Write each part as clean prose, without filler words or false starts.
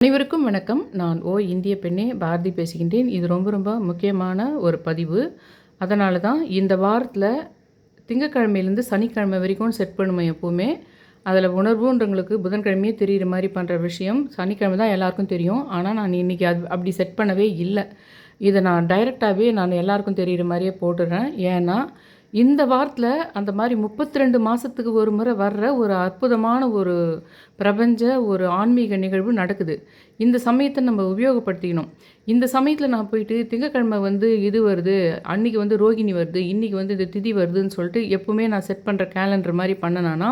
அனைவருக்கும் வணக்கம். நான் இந்திய பெண்ணே பாரதி பேசுகின்றேன். இது ரொம்ப முக்கியமான ஒரு பதிவு. அதனால தான் இந்த வாரத்தில் திங்கட்கிழமையிலேருந்து சனிக்கிழமை வரைக்கும் செட் பண்ணுவேன் எப்போவுமே. அதில் உணர்வுன்றவங்களுக்கு புதன்கிழமையே தெரிகிற மாதிரி பண்ணுற விஷயம் சனிக்கிழமை தான் எல்லாருக்கும் தெரியும். ஆனால் நான் இன்றைக்கி அப்படி செட் பண்ணவே இல்லை. இதை நான் டைரெக்டாகவே நான் எல்லாருக்கும் தெரிகிற மாதிரியே போட்டுடுறேன். ஏன்னா இந்த வாரத்தில் அந்த மாதிரி 32 மாதத்துக்கு ஒரு முறை வர்ற ஒரு அற்புதமான ஒரு பிரபஞ்ச ஒரு ஆன்மீக நிகழ்வு நடக்குது. இந்த சமயத்தை நம்ம உபயோகப்படுத்திக்கணும். இந்த சமயத்தில் நான் போயிட்டு திங்கட்கிழமை இது வருது, அன்றைக்கி ரோகிணி வருது, இன்றைக்கி இந்த திதி வருதுன்னு சொல்லிட்டு எப்போவுமே நான் செட் பண்ணுற கேலண்டர் மாதிரி பண்ணனானா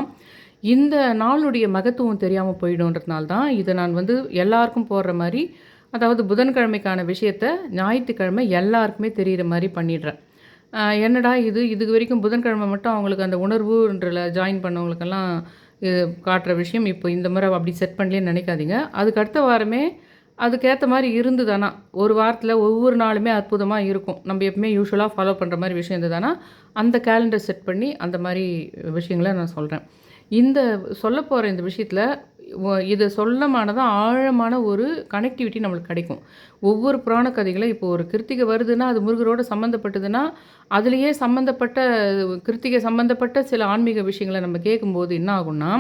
இந்த நாளுடைய மகத்துவம் தெரியாமல் போயிடும்ன்றதுனால தான் இதை நான் எல்லாருக்கும் போடுற மாதிரி, அதாவது புதன்கிழமைக்கான விஷயத்தை ஞாயிற்றுக்கிழமை எல்லாருக்குமே தெரிகிற மாதிரி பண்ணிடுறேன். என்னடா இதுக்கு வரைக்கும் புதன்கிழமை மட்டும் அவங்களுக்கு அந்த உணர்வுன்றல ஜாயின் பண்ணவங்களுக்கெல்லாம் காட்டுற விஷயம் இப்போ இந்த முறை அப்படி செட் பண்ணலேன்னு நினைக்காதீங்க. அதுக்கு அடுத்த வாரமே அதுக்கேற்ற மாதிரி இருந்ததுதானா ஒரு வாரத்தில் ஒவ்வொரு நாளுமே அற்புதமாக இருக்கும். நம்ம எப்பவுமே யூஸ்வலாக ஃபாலோ பண்ணுற மாதிரி விஷயம் இருந்ததுன்னா அந்த கேலண்டர் செட் பண்ணி அந்த மாதிரி விஷயங்களை நான் சொல்கிறேன். இந்த சொல்ல போகிற இந்த விஷயத்தில் இது சொல்லமானதான் ஆழமான ஒரு கனெக்டிவிட்டி நம்மளுக்கு கிடைக்கும். ஒவ்வொரு புராண கதைகளும் இப்போ ஒரு கிருத்திகை வருதுன்னா அது முருகரோடு சம்மந்தப்பட்டதுன்னா அதுலேயே கிருத்திகை சம்மந்தப்பட்ட சில ஆன்மீக விஷயங்களை நம்ம கேட்கும்போது என்ன ஆகும்னா,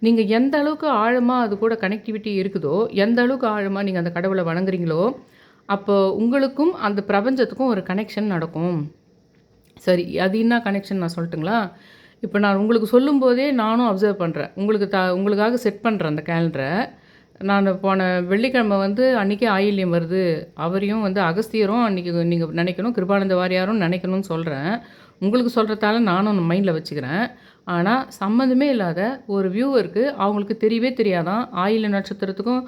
நீங்கள் எந்த அளவுக்கு ஆழமாக அது கூட கனெக்டிவிட்டி இருக்குதோ, எந்த அளவுக்கு ஆழமாக நீங்கள் அந்த கடவுளை வணங்குறீங்களோ, அப்போ உங்களுக்கும் அந்த பிரபஞ்சத்துக்கும் ஒரு கனெக்ஷன் நடக்கும். சரி, அது என்ன கனெக்ஷன் நான் சொல்லட்டுங்களா? இப்போ நான் உங்களுக்கு சொல்லும்போதே நானும் அப்சர்வ் பண்ணுறேன். உங்களுக்காக செட் பண்ணுறேன் அந்த கேலண்டரை. நான் போன வெள்ளிக்கிழமை அன்றைக்கே ஆயில்யம் வருது. அவரையும் அகஸ்தியரும் அன்றைக்கி நீங்கள் நினைக்கணும், கிருபானந்த வாரியாரும் நினைக்கணும்னு சொல்கிறேன். உங்களுக்கு சொல்கிறதால நானும் மைண்டில் வச்சுக்கிறேன். ஆனால் சம்மந்தமே இல்லாத ஒரு வியூவருக்கு அவங்களுக்கு தெரியவே தெரியாதான். ஆயில்ய நட்சத்திரத்துக்கும்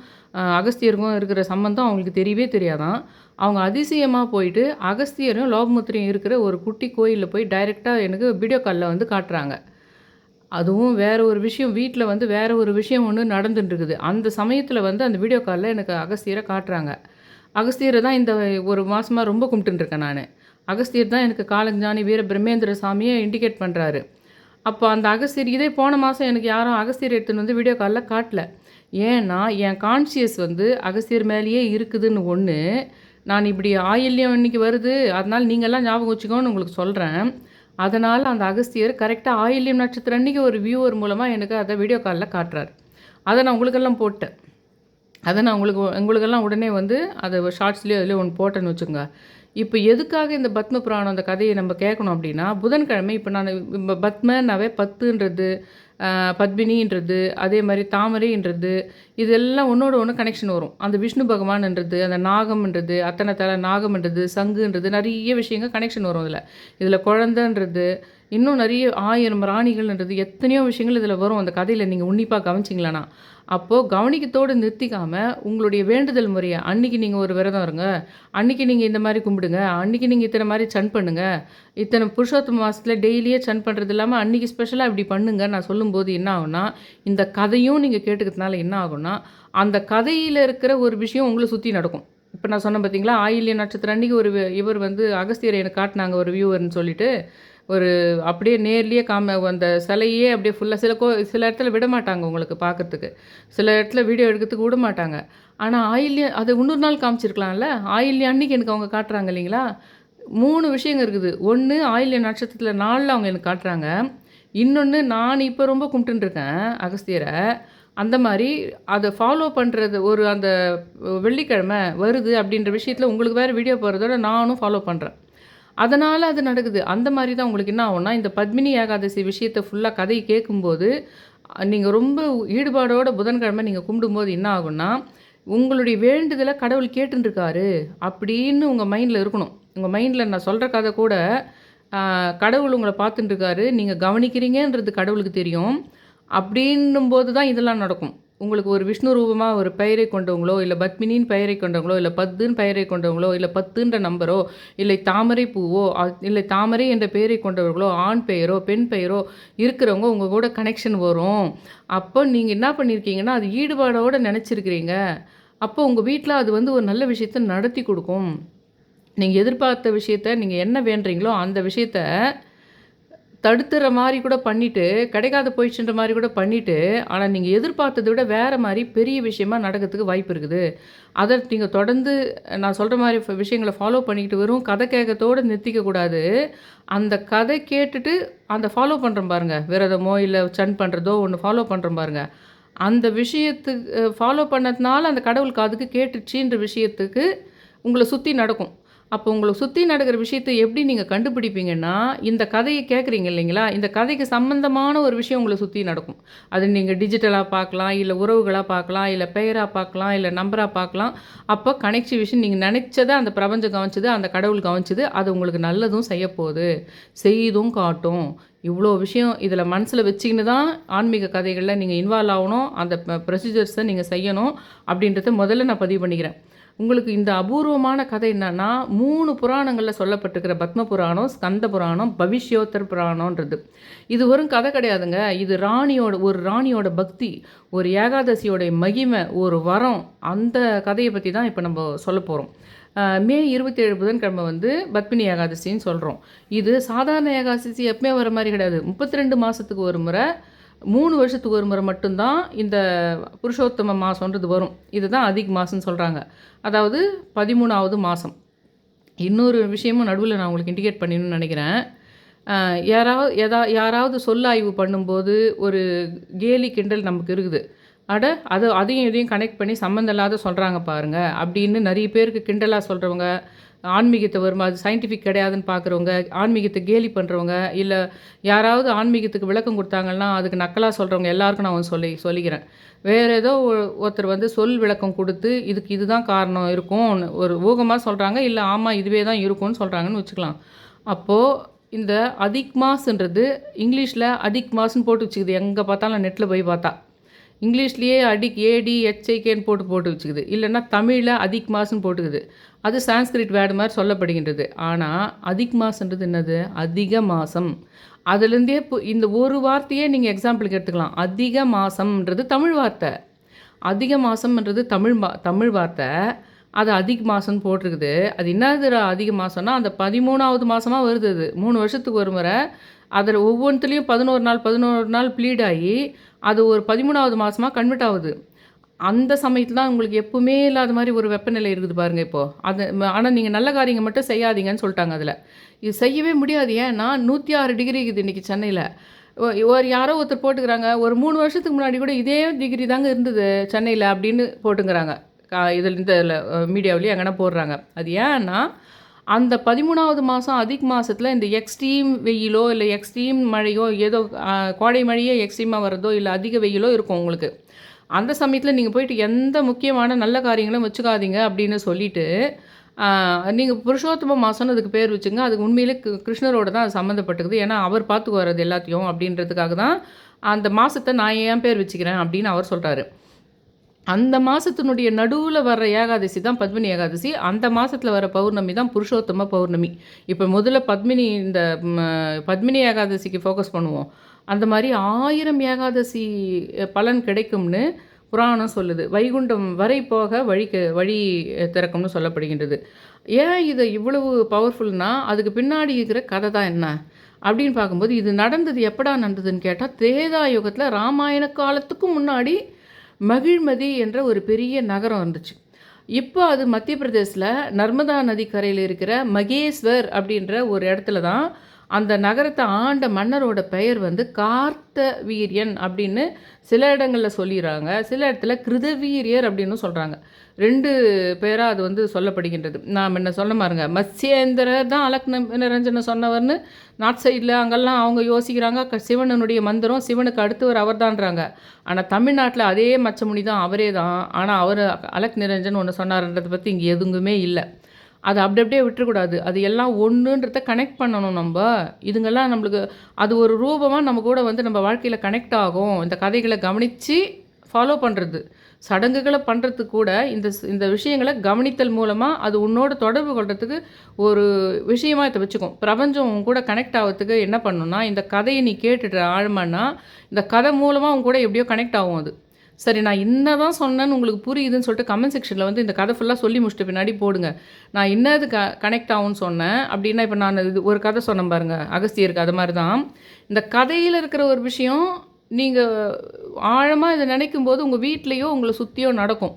அகஸ்தியருக்கும் இருக்கிற சம்மந்தம் அவங்களுக்கு தெரியவே தெரியாதான். அவங்க அதிசயமாக போயிட்டு அகஸ்தியரும் லோகமுத்திரையும் இருக்கிற ஒரு குட்டி கோயிலில் போய் டைரெக்டாக எனக்கு வீடியோ காலில் காட்டுறாங்க. அதுவும் வேறு ஒரு விஷயம் வீட்டில் வேறு ஒரு விஷயம் ஒன்று நடந்துட்டுருக்குது. அந்த சமயத்தில் அந்த வீடியோ காலில் எனக்கு அகஸ்தியரை காட்டுறாங்க. அகஸ்தியரை தான் இந்த ஒரு மாதமாக ரொம்ப கும்பிட்டுருக்கேன் நான். அகஸ்தியர் தான் எனக்கு காலஞானி வீர பிரம்மேந்திர சாமியை இண்டிகேட் பண்ணுறாரு. அப்போ அந்த அகஸ்தியர் இதே போன மாதம் எனக்கு யாரும் அகஸ்தியர் எடுத்துன்னு வீடியோ காலில் காட்டல. ஏன்னா என் கான்ஷியஸ் அகஸ்தியர் மேலேயே இருக்குதுன்னு ஒன்று. நான் இப்படி ஆயில்யம் இன்னைக்கு வருது, அதனால் நீங்கள்லாம் ஞாபகம் வச்சுக்கோன்னு உங்களுக்கு சொல்கிறேன். அதனால் அந்த அகஸ்தியர் கரெக்டாக ஆயில்யம் நட்சத்திரம் அன்றைக்கி ஒரு வியூவர் மூலமாக எனக்கு அதை வீடியோ காலில் காட்டுறாரு. அதை நான் உங்களுக்கெல்லாம் போட்டேன். அதை நான் உங்களுக்கெல்லாம் உடனே அதை ஷார்ட்ஸ்லேயோ அதிலே ஒன்று போட்டேன்னு வச்சுக்கோங்க. இப்போ எதுக்காக இந்த பத்ம புராணம் அந்த கதையை நம்ம கேட்கணும் அப்படின்னா, புதன்கிழமை இப்போ நான் பத்மனாவே 10ன்றது, பத்மினின்றது, அதே மாதிரி தாமரைன்றது, இதெல்லாம் ஒன்றோட ஒன்று கனெக்ஷன் வரும். அந்த விஷ்ணு பகவான்ன்றது, அந்த நாகம்ன்றது, அத்தனை தலை நாகம்ன்றது, சங்குன்றது, நிறைய விஷயங்கள் கனெக்ஷன் வரும் இதில் குழந்தைன்றது, இன்னும் நிறைய 1000 ராணிகள்ன்றது, எத்தனையோ விஷயங்கள் இதில் வரும் அந்த கதையில். நீங்கள் உன்னிப்பாக கவனிச்சிங்களானா அப்போது கவனிக்கத்தோடு நிறுத்திக்காமல் உங்களுடைய வேண்டுதல் முறையை அன்றைக்கி நீங்கள் ஒரு விரதம் இருங்க, அன்றைக்கி நீங்கள் இந்த மாதிரி கும்பிடுங்க, அன்றைக்கி நீங்கள் இத்தனை மாதிரி சன் பண்ணுங்கள், இத்தனை புருஷோத்தம மாதத்தில் டெய்லியே சன் பண்ணுறது இல்லாமல் அன்றைக்கி ஸ்பெஷலாக இப்படி பண்ணுங்க நான் சொல்லும்போது என்ன ஆகும்னா, இந்த கதையும் நீங்கள் கேட்டுக்கிறதுனால என்ன ஆகும்னா, அந்த கதையில் இருக்கிற ஒரு விஷயம் உங்களை சுற்றி நடக்கும். இப்போ நான் சொன்னேன் பார்த்தீங்களா, ஆயில்ய நட்சத்திரம் அன்றைக்கி ஒரு இவர் அகஸ்தியரை எனக்கு காட்டினாங்க ஒரு வியூவர்னு சொல்லிட்டு, ஒரு அப்படியே நேர்லேயே அந்த சிலையே அப்படியே ஃபுல்லாக சில இடத்துல விட மாட்டாங்க உங்களுக்கு பார்க்குறதுக்கு, சில இடத்துல வீடியோ எடுக்கிறதுக்கு விட மாட்டாங்க. ஆனால் ஆயில்யம் அது இன்னொரு நாள் காமிச்சிருக்கலாம்ல. ஆயில்யம் அன்றைக்கி எனக்கு அவங்க காட்டுறாங்க இல்லைங்களா. 3 விஷயங்கள் இருக்குது. ஒன்று ஆயில்ய நட்சத்திரத்தில் நாளில் அவங்க எனக்கு காட்டுறாங்க. இன்னொன்று நான் இப்போ ரொம்ப கும்பிட்டுருக்கேன் அகஸ்தியரை. அந்த மாதிரி அதை ஃபாலோ பண்ணுறது ஒரு அந்த வெள்ளிக்கிழமை வருது அப்படின்ற விஷயத்தில் உங்களுக்கு வேறு வீடியோ போகிறதோட நானும் ஃபாலோ பண்ணுறேன். அதனால் அது நடக்குது. அந்த மாதிரி தான் உங்களுக்கு என்ன ஆகும்னா, இந்த பத்மினி ஏகாதசி விஷயத்தை ஃபுல்லாக கதையை கேட்கும்போது நீங்கள் ரொம்ப ஈடுபாடோட புதன்கிழமை நீங்கள் கும்பிடும்போது என்ன ஆகும்னா, உங்களுடைய வேண்டுதலை கடவுள் கேட்டுருக்காரு அப்படின்னு உங்கள் மைண்டில் இருக்கணும். உங்கள் மைண்டில் நான் சொல்கிற கதை கூட கடவுள் உங்களை பார்த்துட்டுருக்காரு, நீங்கள் கவனிக்கிறீங்கன்றது கடவுளுக்கு தெரியும். அப்படின்னும்போது தான் இதெல்லாம் நடக்கும். உங்களுக்கு ஒரு விஷ்ணு ரூபமாக ஒரு பெயரை கொண்டவங்களோ, இல்லை பத்மினின்னு பெயரை கொண்டவங்களோ, இல்லை பத்துன்னு பெயரை கொண்டவங்களோ, இல்லை 10ன்ற நம்பரோ, இல்லை தாமரை பூவோ, இல்லை தாமரை என்ற பெயரை கொண்டவர்களோ, ஆண் பெயரோ பெண் பெயரோ இருக்கிறவங்க உங்கள் கூட கனெக்ஷன் வரும். அப்போ நீங்கள் என்ன பண்ணியிருக்கீங்கன்னா, அது ஈடுபாடோடு நினச்சிருக்கிறீங்க. அப்போ உங்கள் வீட்டில் அது ஒரு நல்ல விஷயத்த நடத்தி கொடுக்கும். நீங்கள் எதிர்பார்த்த விஷயத்த நீங்கள் என்ன வேண்டுறீங்களோ அந்த விஷயத்த தடுத்துற மாரி கூட பண்ணிட்டு, கிடைக்காத போயிடுச்சுன்ற மாரி கூட பண்ணிட்டு, ஆனா நீங்க எதிர்பார்த்தத விட வேற மாரி பெரிய விஷயமா நடக்கிறதுக்கு வாய்ப்பு இருக்குது. அத நீங்க தொடர்ந்து நான் சொல்ற மாரி விஷயங்கள ஃபாலோ பண்ணிக்கிட்டு வெறும் கதை கேட்கத்தோட நிறுத்திக்க கூடாது. அந்த கதை கேட்டுட்டு அந்த ஃபாலோ பண்றோம் பாருங்க. விரதமோ, இல்ல சன் பண்றதோ ஒண்ணு ஃபாலோ பண்றோம் பாருங்க. அந்த விஷயத்துக்கு ஃபாலோ பண்ணதுனால அந்த கடவுள் காதுக்கு கேட்டுச்சுன்ற விஷயத்துக்கு உங்கள சுத்தி நடக்கும். அப்போ உங்கள சுத்தி நடக்கிற விஷயத்த எப்படி நீங்க கண்டுபிடிப்பீங்கன்னா, இந்த கதைய கேட்குறீங்க இல்லைங்களா? இந்த கதைக்கு சம்மந்தமான ஒரு விஷயம் உங்கள சுத்தி நடக்கும். அது நீங்க டிஜிட்டலா பார்க்கலாம், இல்ல உறவுகளா பார்க்கலாம், இல்ல பெயரா பார்க்கலாம், இல்ல நம்பரா பார்க்கலாம். அப்போ கனெக்டிவிஷன் நீங்க நெனைச்சத அந்த பிரபஞ்சம் கவனிச்சது, அந்த கடவுள் கவனிச்சது, அது உங்களுக்கு நல்லதும் செய்யப்போது. செய்தும் காட்டும். இவ்ளோ விஷயம் இதில மனசுல வச்சுக்கின்னு தான் ஆன்மீக கதைகள்ல நீங்க இன்வால்வ் ஆவணும். அந்த ப்ரொசீஜர்ஸ நீங்க செய்யணும். அப்படின்றத முதல்ல நான் பதிவு பண்ணிக்கிறேன். உங்களுக்கு இந்த அபூர்வமான கதை என்னன்னா, 3 புராணங்கள்ல சொல்லப்பட்டிருக்கிற பத்ம புராணம், ஸ்கந்த புராணம், பவிஷ்யோத்தர் புராணம்ன்றது. இது வெறும் கதை கிடையாதுங்க. இது ராணியோட பக்தி, ஒரு ஏகாதசியோட மகிமை, ஒரு வரம். அந்த கதைய பத்தி தான் இப்ப நம்ப சொல்லப்போறோம். மே 27 புதன்கிழமை வந்து பத்மினி ஏகாதசின்னு சொல்றோம். இது சாதாரண ஏகாதசி எப்பவுமே வர மாரி கிடையாது. 32 மாசத்துக்கு ஒரு முறை 3 வருஷத்துக்கு ஒரு முறை மட்டும் தான் இந்த புருஷோத்தம மாசம்ன்றது வரும். இதுதான் அதிக் மாசம்னு சொல்றாங்க. அதாவது 13வது மாசம். இன்னொரு விஷயமும் நடுவுல நான் உங்களுக்கு இண்டிகேட் பண்ணிடணும்னு நெனைக்கிறேன். யாராவது சொல்லாய்வு பண்ணும்போது ஒரு கேலி கிண்டல் நமக்கு இருக்குது. அட! அதையும் இதையும் கனெக்ட் பண்ணி சம்மந்தம் இல்லாத சொல்றாங்க பாருங்க, அப்படின்னு நெறைய பேருக்கு கிண்டலா சொல்றவங்க, ஆன்மீகத்த வருமா அது சயின்டிஃபிக் கிடையாதுன்னு பார்க்குறவங்க, ஆன்மீகத்த கேலி பண்ணுறவங்க, இல்ல யாராவது ஆன்மீகத்துக்கு விளக்கம் குடுத்தாங்கன்னா, அதுக்கு நக்கலா சொல்றவங்க எல்லாருக்கும் நான் ஒண்ணு சொல்லிக்கிறேன். வேற ஏதோ ஒருத்தர் வந்து சொல் விளக்கம் குடுத்து, இதுக்கு இதுதான் காரணம் இருக்கும்னு ஒரு ஊகமா சொல்றாங்க. இல்ல ஆமா இதுவே தான் இருக்கும்னு சொல்றாங்கன்னு வச்சுக்கலாம். அப்போ இந்த அதிக் மாஸ்ன்றது இங்கிலீஷ்ல அதிக் மாஸ்ன்னு போட்டு வச்சுக்குது. எங்க பார்த்தாலும் நெட்ல போய் பார்த்தா. இங்கிலீஷ்லேயே ADHIKன்னு போட்டு வச்சுக்குது. இல்லைன்னா தமிழில் அதிக் மாசம்னு போட்டுக்குது. அது சான்ஸ்கிரிட் வேர்டு மாதிரி சொல்லப்படுகின்றது. ஆனால் அதிக் மாசன்றது என்னது? அதிக மாசம். அதுலேருந்தே இந்த ஒரு வார்த்தையே நீங்கள் எக்ஸாம்பிளுக்கு எடுத்துக்கலாம். அதிக மாசம்ன்றது தமிழ் வார்த்தை. அதிக மாசம்ன்றது தமிழ் வார்த்தை. அது அதிக் மாசம்னு போட்டிருக்குது. அது என்னதுடா அதிக மாசம்னா, அந்த 13வது மாசமா வருது அது. 3 வருஷத்துக்கு ஒரு முறை. அதில் ஒவ்வொன்த்துலேயும் 11 நாள் ப்ளீட் ஆகி, அது ஒரு 13வது மாசமா கன்வெர்ட் ஆகுது. அந்த சமயத்துல தான் உங்களுக்கு எப்பவுமே இல்லாத மாரி ஒரு வெப்பநிலை இருக்குது பாருங்க இப்போ. அது ஆனா நீங்க நல்ல காரியங்கள் மட்டும் செய்யாதீங்கன்னு சொல்ட்டாங்க அதுல. இது செய்யவே முடியாது. ஏன்னா 106 டிகிரி இருக்குது இன்னைக்கு சென்னையில. யாரோ ஒருத்தர் போட்டுக்கிறாங்க, ஒரு 3 வருஷத்துக்கு முன்னாடி கூட இதே டிகிரி தாங்க இருந்தது சென்னையில அப்படின்னு போட்டுங்கிறாங்க. இதில இந்த மீடியாவிலயும் எங்கனா போடுறாங்க. அது ஏன்னா, அந்த 13வது மாசம் அதிக் மாசத்துல இந்த எக்ஸ்ட்ரீம் வெயிலோ, இல்ல எக்ஸ்ட்ரீம் மழையோ ஏதோ கோடை மழையே எக்ஸ்ட்ரீமா வர்றதோ, இல்ல அதிக வெயிலோ இருக்கும் உங்களுக்கு. அந்த சமயத்துல நீங்க போயிட்டு எந்த முக்கியமான நல்ல காரியங்களும் வச்சுக்காதீங்க அப்படின்னு சொல்லிட்டு, நீங்க புருஷோத்தம மாசம்னு அதுக்கு பேர் வச்சுங்க. அதுக்கு உண்மையிலே கிருஷ்ணரோட தான் அது சம்மந்தப்பட்டிருக்குது. ஏன்னா, அவர் பார்த்துக்குவாரு அது எல்லாத்தையும் அப்படின்றதுக்காக தான், அந்த மாசத்த நான் என் பேர் வச்சுக்கிறேன் அப்படின்னு அவர் சொல்றாரு. அந்த மாசத்தினுடைய நடுவுல வர்ற ஏகாதசி தான் பத்மினி ஏகாதசி. அந்த மாசத்துல வர பௌர்ணமி தான் புருஷோத்தம பௌர்ணமி. இப்ப முதல்ல பத்மினி ஏகாதசிக்கு ஃபோக்கஸ் பண்ணுவோம். அந்த மாரி 1000 ஏகாதசி பலன் கிடைக்கும்னு புராணம் சொல்லுது. வைகுண்டம் வரை போக வழி திறக்கும்னு சொல்லப்படுகின்றது. ஏன் இது இவ்வளவு பவர்ஃபுல்னா, அதுக்கு பின்னாடி இருக்கிற கதை தான் என்ன? அப்படின்னு பார்க்கும்போது, இது நடந்தது எப்படா நடந்ததுன்னு கேட்டா, திரேதா யுகத்துல ராமாயண காலத்துக்கும் முன்னாடி மகிழ்மதி என்ற ஒரு பெரிய நகரம் இருந்துச்சு. இப்போ அது மத்திய பிரதேசில நர்மதா நதிக்கரையில இருக்கிற மகேஸ்வர் அப்படின்ற ஒரு இடத்துல தான் அந்த நகரத்தை ஆண்ட மன்னரோட பெயர் வந்து கார்த்தவீரியன் அப்படின்னு சில இடங்கள்ல சொல்லிடுறாங்க. சில இடத்துல கிருதவீரியர் அப்படின்னு சொல்றாங்க. 2 பேரா அது வந்து சொல்லப்படுகின்றது. நான் முன்ன சொன்ன பாருங்க, மத்ஸ்யேந்திரர் தான் அலக் நிரஞ்சன சொன்னவர்னு நார்த் சைடில் அங்கெல்லாம் அவங்க யோசிக்கிறாங்க. சிவனுடைய மந்திரம் சிவனுக்கு அடுத்தவர் அவர்தான்றாங்க. ஆனால் தமிழ்நாட்டில் அதே மச்சமுனி தான் அவரே தான். ஆனால் அவர் அலக் நிரஞ்சன் ஒன்று சொன்னார்ன்றதை பற்றி இங்கே எதுவுமே இல்லை. அது அப்படி அப்படியே விட்டுறக்கூடாது. அது எல்லாம் ஒன்றுன்றத கனெக்ட் பண்ணணும் நம்ப. இதுங்கெல்லாம் நம்மளுக்கு அது ஒரு ரூபமா நம்ம கூட வந்து நம்ம வாழ்க்கையில கனெக்ட் ஆகும். இந்த கதைகள கவனிச்சு ஃபாலோ பண்றது. சடங்குகள பண்றதுக்கு கூட இந்த விஷயங்கள கவனித்தல் மூலமா அது உன்னோட தொடர்பு கொள்றதுக்கு ஒரு விஷயமா இத வச்சுக்கும். பிரபஞ்சம் உன் கூட கனெக்ட் ஆவறதுக்கு என்ன பண்ணும்னா, இந்த கதைய நீ கேட்டுட்டு ஆழமானா, இந்த கதை மூலமா உன் கூட எப்படியோ கனெக்ட் ஆகும் அது. சரி, நான் தான் சொன்னேன்னு உங்களுக்கு புரியுதுன்னு சொல்லிட்டு கமெண்ட் செக்ஷனில் வந்து இந்த கதை ஃபுல்லாக சொல்லி முடிச்சிட்ட பின்னாடி போடுங்க. நான் என்னது கனெக்ட் ஆகும்னு சொன்னேன் அப்படின்னா, இப்போ நான் இது ஒரு கதை சொன்னேன் பாருங்க, அகஸ்தியருக்கு. அது மாதிரி தான் இந்த கதையில் இருக்கிற ஒரு விஷயம் நீங்கள் ஆழமாக இதை நினைக்கும்போது உங்கள் வீட்லேயோ உங்களை சுற்றியோ நடக்கும்.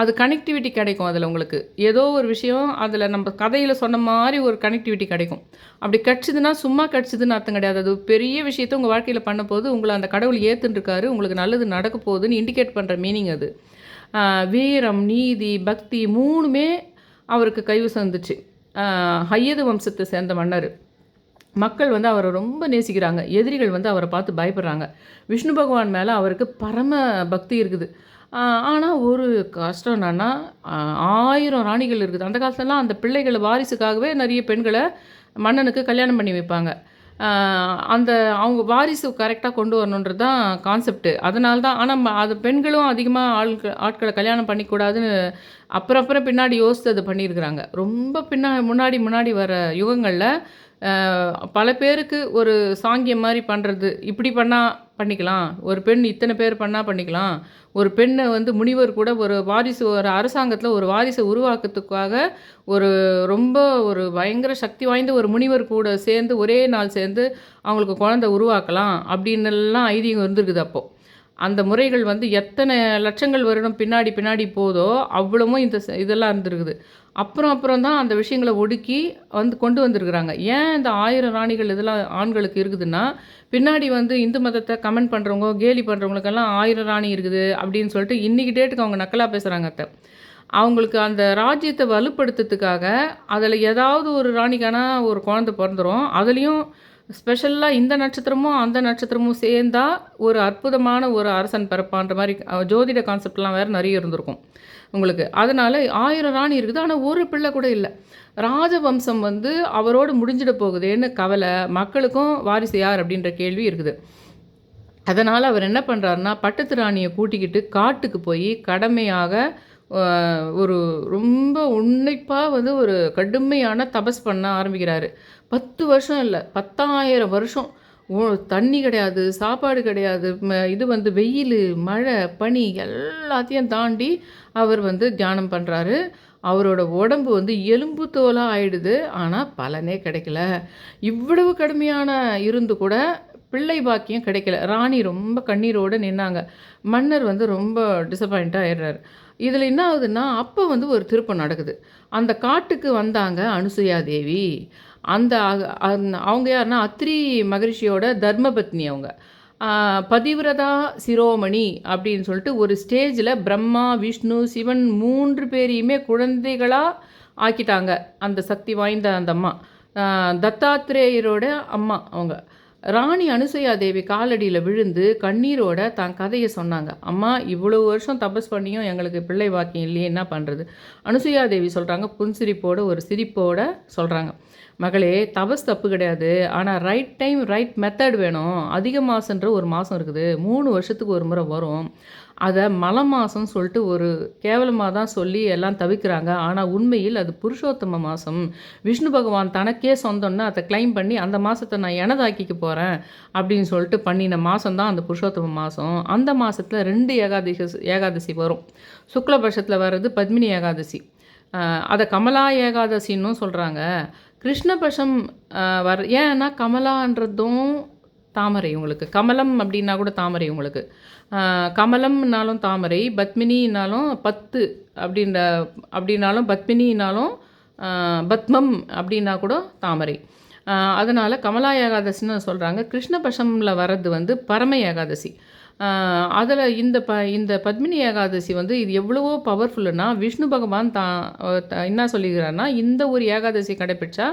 அது கனெக்டிவிட்டி கிடைக்கும். அதில் உங்களுக்கு ஏதோ ஒரு விஷயம் அதில் நம்ம கதையில் சொன்ன மாதிரி ஒரு கனெக்டிவிட்டி கிடைக்கும். அப்படி கிடச்சிதுன்னா சும்மா கிடச்சிதுன்னு அர்த்தம் கிடையாது. அது பெரிய விஷயத்த உங்கள் வாழ்க்கையில் பண்ண போது உங்களை அந்த கடவுள் ஏற்றுருக்காரு, உங்களுக்கு நல்லது நடக்க போகுதுன்னு இண்டிகேட் பண்ணுற மீனிங் அது. வீரம், நீதி, பக்தி 3மே அவருக்கு கைவசம் இருந்துச்சு. ஹையது வம்சத்தை சேர்ந்த மன்னர். மக்கள் வந்து அவரை ரொம்ப நேசிக்கிறாங்க. எதிரிகள் வந்து அவரை பார்த்து பயப்படுறாங்க. விஷ்ணு பகவான் மேலே அவருக்கு பரம பக்தி இருக்குது. ஆனால் ஒரு கஷ்டம் என்னன்னா, 1000 ராணிகள் இருக்குது. அந்த காலத்துலலாம் அந்த பிள்ளைகள் வாரிசுக்காகவே நிறைய பெண்களை மன்னனுக்கு கல்யாணம் பண்ணி வைப்பாங்க. அந்த அவங்க வாரிசு கரெக்டாக கொண்டு வரணுன்றது தான் கான்செப்ட்டு. அதனால தான். ஆனால் அது பெண்களும் அதிகமாக ஆட்களை கல்யாணம் பண்ணிக்கூடாதுன்னு அப்புறம் பின்னாடி யோசித்து அதை பண்ணியிருக்கிறாங்க. ரொம்ப முன்னாடி வர யுகங்களில் பல பேருக்கு ஒரு சாங்கியம் மாதிரி பண்ணுறது. இப்படி பண்ணால் பண்ணிக்கலாம், ஒரு பெண் இத்தனை பேர் பண்ணால் பண்ணிக்கலாம், ஒரு பெண்ணை வந்து முனிவர் கூட ஒரு அரசாங்கத்தில் ஒரு வாரிசை உருவாக்கத்துக்காக ரொம்ப ஒரு பயங்கர சக்தி வாய்ந்த ஒரு முனிவர் கூட சேர்ந்து ஒரே நாள் சேர்ந்து அவங்களுக்கு குழந்தை உருவாக்கலாம் அப்படின்னுலாம் ஐதீகம் இருந்திருக்குது. அப்போது அந்த முறைகள் வந்து எத்தனை லட்சங்கள் வருடம் பின்னாடி போதோ அவ்வளவும் இதெல்லாம் இருந்திருக்குது. அப்புறம் தான் அந்த விஷயங்களை ஒடுக்கி கொண்டு வந்திருக்கிறாங்க. ஏன் இந்த 1000 ராணிகள் இதெல்லாம் ஆண்களுக்கு இருக்குதுன்னா, பின்னாடி வந்து இந்து மதத்தை கமெண்ட் பண்ணுறவங்க, கேலி பண்ணுறவங்களுக்கெல்லாம் 1000 ராணி இருக்குது அப்படின்னு சொல்லிட்டு இன்றைக்கி டேட்டுக்கு அவங்க நக்கலாக பேசுகிறாங்க. அவங்களுக்கு அந்த ராஜ்யத்தை வலுப்படுத்துறதுக்காக அதில் ஏதாவது ஒரு ராணிக்கான ஒரு குழந்தை பிறந்துடும். அதுலேயும் ஸ்பெஷலாக இந்த நட்சத்திரமும் அந்த நட்சத்திரமும் சேர்ந்தா ஒரு அற்புதமான ஒரு அரசன் பிறப்பான்ற மாதிரி ஜோதிட கான்செப்ட்லாம் வேறு நிறைய இருந்திருக்கும் உங்களுக்கு. அதனால் 1000 ராணி இருக்குது, ஆனால் ஒரு பிள்ளை கூட இல்லை. ராஜவம்சம் வந்து அவரோடு முடிஞ்சிட போகுதுன்னு கவலை. மக்களுக்கும் வாரிசு யார் அப்படின்ற கேள்வி இருக்குது. அதனால் அவர் என்ன பண்ணுறாருன்னா, பட்டத்து ராணியை கூட்டிக்கிட்டு காட்டுக்கு போய் கடமையாக ஒரு ரொம்ப உன்னிப்பாக வந்து ஒரு கடுமையான தபஸ் பண்ண ஆரம்பிக்கிறாரு. 10 வருஷம் இல்லை, 10,000 வருஷம். தண்ணி கிடையாது, சாப்பாடு கிடையாது, இது வந்து வெயில், மழை, பனி எல்லாத்தையும் தாண்டி அவர் வந்து தியானம் பண்ணுறாரு. அவரோட உடம்பு வந்து எலும்பு தோலாக ஆயிடுது. ஆனால் பலனே கிடைக்கல. இவ்வளவு கடுமையான இருந்து கூட பிள்ளை பாக்கியம் கிடைக்கல. ராணி ரொம்ப கண்ணீரோடு நின்னாங்க. மன்னர் வந்து ரொம்ப டிசப்பாயிண்ட்டாக ஆயிடுறாரு. இதில் என்ன ஆகுதுன்னா, அப்போ வந்து ஒரு திருப்பம் நடக்குது. அந்த காட்டுக்கு வந்தாங்க அனுசுயா தேவி. அவங்க யாருன்னா அத்ரி மகரிஷியோட தர்மபத்னி. அவங்க பதிவிரதா சிரோமணி அப்படின்னு சொல்லிட்டு ஒரு ஸ்டேஜில் பிரம்மா, விஷ்ணு, சிவன் 3 பேரையுமே குழந்தைகளாக ஆக்கிட்டாங்க. அந்த சக்தி வாய்ந்த அந்த அம்மா தத்தாத்திரேயரோட அம்மா. அவங்க ராணி அனுசூயா தேவி காலடியில் விழுந்து கண்ணீரோட தான் கதையை சொன்னாங்க. அம்மா, இவ்வளோ வருஷம் தபஸ் பண்ணியும் எங்களுக்கு பிள்ளை வாக்கியம் இல்லையே, என்ன பண்ணுறது? அனுசூயா தேவி சொல்கிறாங்க, புன்சிரிப்போட ஒரு சிரிப்போட சொல்கிறாங்க, மகளே, தபஸ் தப்பு கிடையாது, ஆனால் ரைட் டைம் ரைட் மெத்தட் வேணும். அதிக மாதன்ற ஒரு மாதம் இருக்குது, 3 வருஷத்துக்கு ஒரு முறை வரும். அதை மலை மாதம்னு சொல்லிட்டு ஒரு கேவலமாக தான் சொல்லி எல்லாம் தவிக்கிறாங்க. ஆனால் உண்மையில் அது புருஷோத்தம மாதம். விஷ்ணு பகவான் தனக்கே சொந்தம்னு அதை கிளைம் பண்ணி அந்த மாதத்தை நான் எனதாக்கிக்க போகிறேன் அப்படின்னு சொல்லிட்டு பண்ணின மாதம் தான் அந்த புருஷோத்தம மாதம். அந்த மாதத்தில் 2 ஏகாதசி வரும். சுக்லபட்சத்தில் வர்றது பத்மினி ஏகாதசி. அதை கமலா ஏகாதசின்னும் சொல்கிறாங்க. கிருஷ்ணபட்சம் ஏன்னா கமலான்றதும் தாமரை. உங்களுக்கு கமலம் அப்படின்னா கூட தாமரை. உங்களுக்கு கமலம்னாலும் தாமரை, பத்மினினாலும் 10 அப்படின்னாலும் பத்மினினாலும் பத்மம் அப்படின்னா கூட தாமரை. அதனால் கமலா ஏகாதசின்னு சொல்கிறாங்க. கிருஷ்ணபட்சமில் வர்றது வந்து பரம ஏகாதசி. அதில் இந்த பத்மினி ஏகாதசி வந்து இது எவ்வளவோ பவர்ஃபுல்லுன்னா, விஷ்ணு பகவான் என்ன சொல்லிக்கிறாருன்னா, இந்த ஒரு ஏகாதசி கடைப்பிடிச்சா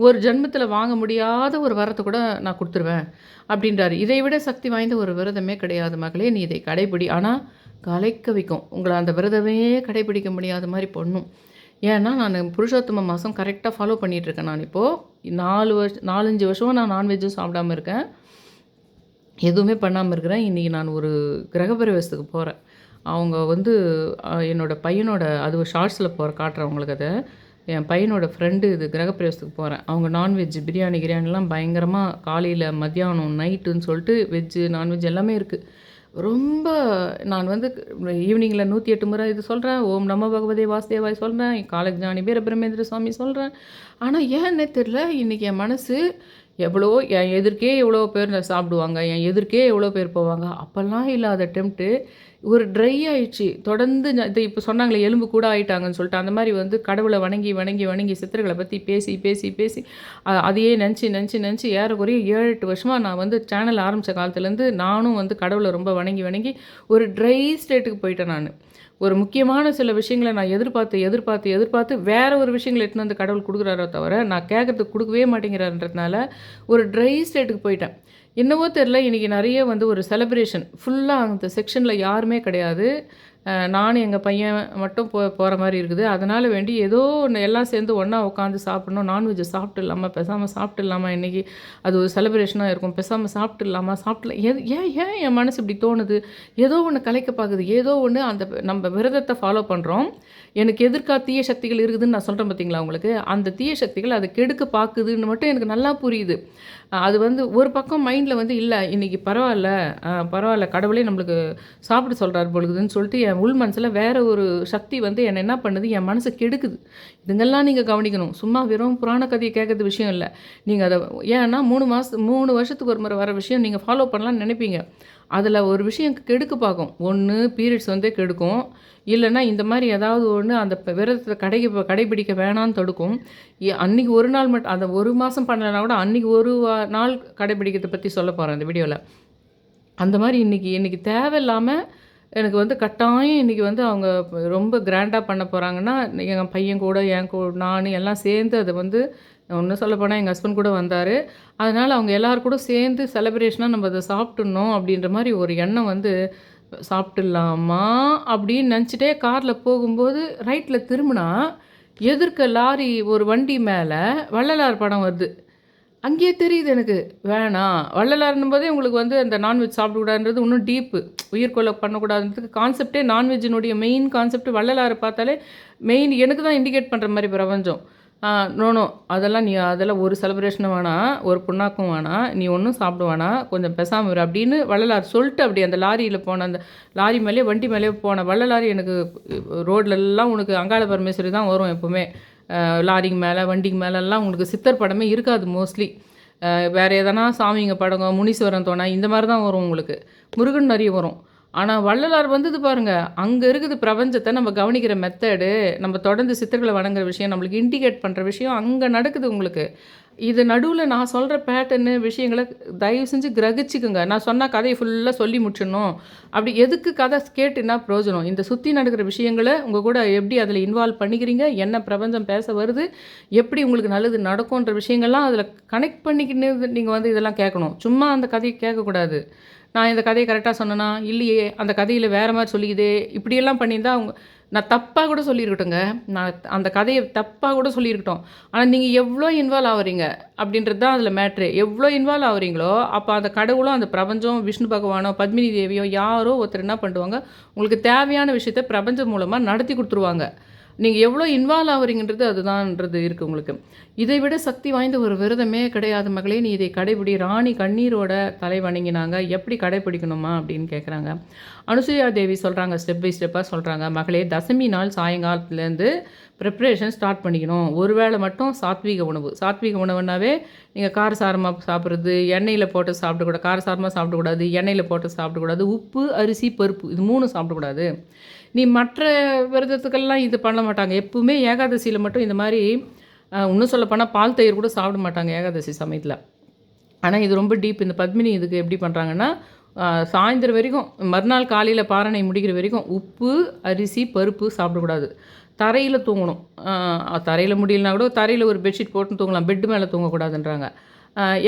ஒரு ஜென்மத்தில் வாங்க முடியாத ஒரு வரத்தை கூட நான் கொடுத்துருவேன் அப்படின்றாரு. இதை விட சக்தி வாய்ந்த ஒரு விரதமே கிடையாது மகளே, நீ இதை கடைப்பிடி. ஆனால் கலைக்க வைக்கும் உங்களை, அந்த விரதமே கடைப்பிடிக்க முடியாத மாதிரி பண்ணும். ஏன்னா நான் புருஷோத்தம மாதம் கரெக்டாக ஃபாலோ பண்ணிகிட்ருக்கேன். நான் இப்போது 4-5 வருஷமாக நான் நான்வெஜ்ஜும் சாப்பிடாமல் இருக்கேன், எதுவுமே பண்ணாமல் இருக்கிறேன். இன்றைக்கி நான் ஒரு கிரகப்பிரவேசத்துக்கு போகிறேன். அவங்க வந்து என்னோடய பையனோட, அது ஒரு ஷார்ட்ஸில் காட்டுறவங்களுக்கு அதை, என் பையனோட ஃப்ரெண்டு இது கிரகப்பிரவேசத்துக்கு போகிறேன். அவங்க நான்வெஜ் பிரியாணிலாம் பயங்கரமாக காலையில், மத்தியானம், நைட்டுன்னு சொல்லிட்டு வெஜ்ஜு நான்வெஜ் எல்லாமே இருக்குது. ரொம்ப நான் வந்து ஈவினிங்கில் 108 முறை இது சொல்கிறேன், ஓம் நமோ பகவதே வாசுதேவாய் சொல்கிறேன், காலஜானி வீர பிரம்மேந்திர சுவாமி சொல்கிறேன். ஆனால் ஏன்னே தெரில, இன்றைக்கி என் மனசு எவ்வளோ என் எதிர்க்கே எவ்வளோ பேர் சாப்பிடுவாங்க, என் எதிர்க்கே எவ்வளோ பேர் போவாங்க, அப்போல்லாம் இல்லாத டெம்ப்ட்டு ஒரு ட்ரை ஆயிடுச்சு. தொடர்ந்து இது இப்போ சொன்னாங்களே எலும்பு கூட ஆயிட்டாங்கன்னு சொல்லிட்டு, அந்த மாதிரி வந்து கடவுளை வணங்கி வணங்கி வணங்கி சித்தர்களை பற்றி பேசி பேசி பேசி அதையே நினச்சி ஏறக்குறைய 7-8 வருஷமாக நான் வந்து சேனல் ஆரம்பித்த காலத்துலேருந்து நானும் வந்து கடவுளை ரொம்ப வணங்கி வணங்கி ஒரு ட்ரை ஸ்டேட்டுக்கு போயிட்டேன் நான். ஒரு முக்கியமான சில விஷயங்களை நான் எதிர்பார்த்து வேற ஒரு விஷயங்களை எடுத்துன்னு வந்து கடவுள் கொடுக்குறாரோ தவிர, நான் கேட்குறதுக்கு கொடுக்கவே மாட்டேங்கிறாருன்றதுனால ஒரு ட்ரை ஸ்டேட்டுக்கு போயிட்டேன். என்னவோ தெரில, இன்றைக்கி நிறைய வந்து ஒரு செலிப்ரேஷன் ஃபுல்லாக அந்த செக்ஷனில் யாருமே கிடையாது. நானும் எங்கள் பையன் மட்டும் போகிற மாதிரி இருக்குது. அதனால் வேண்டி ஏதோ ஒன்று எல்லாம் சேர்ந்து ஒன்றா உட்காந்து சாப்பிட்ணும். நான்வெஜ்ஜை சாப்பிட்டுடலாமா, பேசாமல் சாப்பிட்டுடலாமா, இன்றைக்கி அது ஒரு செலிப்ரேஷனாக இருக்கும், பேசாமல் சாப்பிட்டுடலாமா, ஏன் என் மனசு இப்படி தோணுது, ஏதோ ஒன்று கலைக்க பார்க்குது, ஏதோ ஒன்று அந்த நம்ம விரதத்தை ஃபாலோ பண்ணுறோம். எனக்கு எதிர்க்கா தீய சக்திகள் இருக்குதுன்னு நான் சொல்கிறேன் பார்த்தீங்களா உங்களுக்கு, அந்த தீய சக்திகள் அதை கெடுக்க பார்க்குதுன்னு மட்டும் எனக்கு நல்லா புரியுது. அது வந்து ஒரு பக்கம் மைண்டில் வந்து இல்லை இன்றைக்கி பரவாயில்ல கடவுளே நம்மளுக்கு சாப்பிட சொல்கிறார் பொழுதுன்னு சொல்லிட்டு என் உள் மனசில் வேறு ஒரு சக்தி வந்து என்னை என்ன பண்ணுது, என் மனசை கெடுக்குது. இதுங்கெல்லாம் நீங்கள் கவனிக்கணும். சும்மா வெறும் புராண கதையை கேட்குறது விஷயம் இல்லை. நீங்கள் அதை ஏன்னா 3 வருஷத்துக்கு ஒரு முறை வர விஷயம் நீங்கள் ஃபாலோ பண்ணலான்னு நினைப்பீங்க. அதில் ஒரு விஷயம் கெடுக்க பார்க்கும். ஒன்று பீரியட்ஸ் வந்து கெடுக்கும், இல்லைன்னா இந்த மாதிரி ஏதாவது ஒன்று அந்த விரதத்தை கடைபிடிக்க வேணான்னு தடுக்கும். அன்றைக்கி ஒரு நாள் மட்டும், அந்த ஒரு மாதம் பண்ணலைன்னா கூட அன்றைக்கி ஒரு நாள் கடைபிடிக்கிறத பற்றி சொல்ல போகிறேன் அந்த வீடியோவில். அந்த மாதிரி இன்றைக்கி தேவையில்லாமல் எனக்கு வந்து கட்டாயம் இன்றைக்கி வந்து அவங்க ரொம்ப கிராண்டாக பண்ண போகிறாங்கன்னா, எங்கள் பையன் கூட நான் எல்லாம் சேர்ந்து அதை வந்து ஒன்றும் சொல்லப்போனால் எங்கள் ஹஸ்பண்ட் கூட வந்தார். அதனால் அவங்க எல்லோரும் கூட சேர்ந்து செலிப்ரேஷனாக நம்ம அதை சாப்பிட்டுடணும் அப்படின்ற மாதிரி ஒரு எண்ணம் வந்து, சாப்பிட்டுடலாமா அப்படின்னு நினச்சிட்டே காரில் போகும்போது ரைட்டில் திரும்பினா எதிர்க்க லாரி ஒரு வண்டி மேலே வள்ளலார் படம் வருது. அங்கேயே தெரியுது எனக்கு, வேணாம் வள்ளலார்னும் போதே உங்களுக்கு வந்து அந்த நான்வெஜ் சாப்பிடக்கூடாதுன்றது இன்னும் டீப்பு, உயிர்கொலை பண்ணக்கூடாதுன்றதுக்கு கான்செப்டே, நான்வெஜ்ஜினுடைய மெயின் கான்செப்ட் வள்ளலாரை பார்த்தாலே மெயின் எனக்கு தான் இண்டிகேட் பண்ணுற மாதிரி பிரபஞ்சம். நோ அதெல்லாம் ஒரு செலிப்ரேஷனும் வேணாம், ஒரு புண்ணாக்கும் வேணாம், நீ ஒன்றும் சாப்பிட வேணாம், கொஞ்சம் பேசாமல் இரு அப்படின்னு வள்ளலார் சொல்லிட்டு அப்படி அந்த லாரியில் போன அந்த லாரி மேலே வண்டி மேலே போன வள்ளலார் எனக்கு ரோட்லெல்லாம் உனக்கு அங்காள பரமேஸ்வரி தான் வரும் எப்போவுமே. லாரிக்கு மேலே வண்டிக்கு மேலெல்லாம் உங்களுக்கு சித்தர் படமே இருக்காது மோஸ்ட்லி. வேறு எதனா சாமிங்க படங்க, முனீஸ்வரன் தோணை இந்த மாதிரி தான் வரும் உங்களுக்கு. முருகன் நிறைய வரும். ஆனால் வள்ளலார் வந்தது பாருங்கள், அங்கே இருக்குது பிரபஞ்சத்தை நம்ம கவனிக்கிற மெத்தடு, நம்ம தொடர்ந்து சித்தர்களை வணங்குற விஷயம், நம்மளுக்கு இண்டிகேட் பண்ணுற விஷயம் அங்கே நடக்குது உங்களுக்கு. இது நடுவில் நான் சொல்கிற பேட்டர்னு விஷயங்களை தயவு செஞ்சு கிரகிச்சிக்குங்க. நான் சொன்னால் கதையை ஃபுல்லாக சொல்லி முடிச்சிடணும் அப்படி எதுக்கு கதை கேட்டுன்னா பிரயோஜனம். இந்த சுற்றி நடக்கிற விஷயங்களை உங்கள் கூட எப்படி அதில் இன்வால்வ் பண்ணிக்கிறீங்க, என்ன பிரபஞ்சம் பேச வருது, எப்படி உங்களுக்கு நல்லது நடக்கும்ன்ற விஷயங்கள்லாம் அதில் கனெக்ட் பண்ணிக்கின்னு நீங்கள் வந்து இதெல்லாம் கேட்கணும். சும்மா அந்த கதையை கேட்கக்கூடாது. நான் இந்த கதையை கரெக்டாக சொன்னேன்னா, இல்லையே அந்த கதையில் வேறு மாதிரி சொல்லிக்குதே, இப்படியெல்லாம் பண்ணியிருந்தால் அவங்க நான் தப்பாக கூட சொல்லியிருக்கட்டுங்க, நான் அந்த கதையை தப்பாக கூட சொல்லியிருக்கட்டும், ஆனால் நீங்கள் எவ்வளோ இன்வால்வ் ஆகுறீங்க அப்படின்றது தான் அதில் மேட்ரு. எவ்வளோ இன்வால்வ் ஆகுறீங்களோ அப்போ அந்த கடவுளும் அந்த பிரபஞ்சம் விஷ்ணு பகவானோ பத்மினி தேவியோ யாரோ ஒருத்தர் என்ன பண்ணுவாங்க, உங்களுக்கு தேவையான விஷயத்தை பிரபஞ்சம் மூலமாக நடத்தி கொடுத்துருவாங்க. நீங்கள் எவ்வளோ இன்வால்வ் ஆகுறீங்கன்றது அதுதான்ன்றது இருக்குது உங்களுக்கு. இதை விட சக்தி வாய்ந்த ஒரு விரதமே கிடையாது மகளே, நீ இதை கடைபிடி. ராணி கண்ணீரோட தலை வணங்கினாங்க, எப்படி கடைப்பிடிக்கணுமா அப்படின்னு கேட்குறாங்க. அனுசூயா தேவி சொல்கிறாங்க, ஸ்டெப் பை ஸ்டெப்பாக சொல்கிறாங்க, மகளே தசமி நாள் சாயங்காலத்துலேருந்து ப்ரிப்ரேஷன் ஸ்டார்ட் பண்ணிக்கணும். ஒரு வேளை மட்டும் சாத்வீக உணவு. சாத்வீக உணவுனாவே நீங்கள் காரசாரமாக சாப்பிட்றது, எண்ணெயில் போட்டு சாப்பிடக்கூடாது, காரசாரமாக சாப்பிடக்கூடாது, எண்ணெயில் போட்டு சாப்பிடக்கூடாது, உப்பு அரிசி பருப்பு இது 3 சாப்பிடக்கூடாது. நீ மற்ற விரதத்துக்கெல்லாம் இது பண்ண மாட்டாங்க. எப்பவுமே ஏகாதசியில் மட்டும் இந்த மாதிரி இன்னும் சொல்லப்போனால் பால் தயிர் கூட சாப்பிட மாட்டாங்க ஏகாதசி சமயத்தில். ஆனால் இது ரொம்ப டீப். இந்த பத்மினி இதுக்கு எப்படி பண்ணுறாங்கன்னா, சாயந்தரம் வரைக்கும் மறுநாள் காலையில் பாரணை முடிக்கிற வரைக்கும் உப்பு அரிசி பருப்பு சாப்பிடக்கூடாது. தரையில் தூங்கணும். தரையில் முடியலனா கூட தரையில் ஒரு பெட்ஷீட் போட்டு தூங்கலாம், பெட்டு மேலே தூங்கக்கூடாதுன்றாங்க.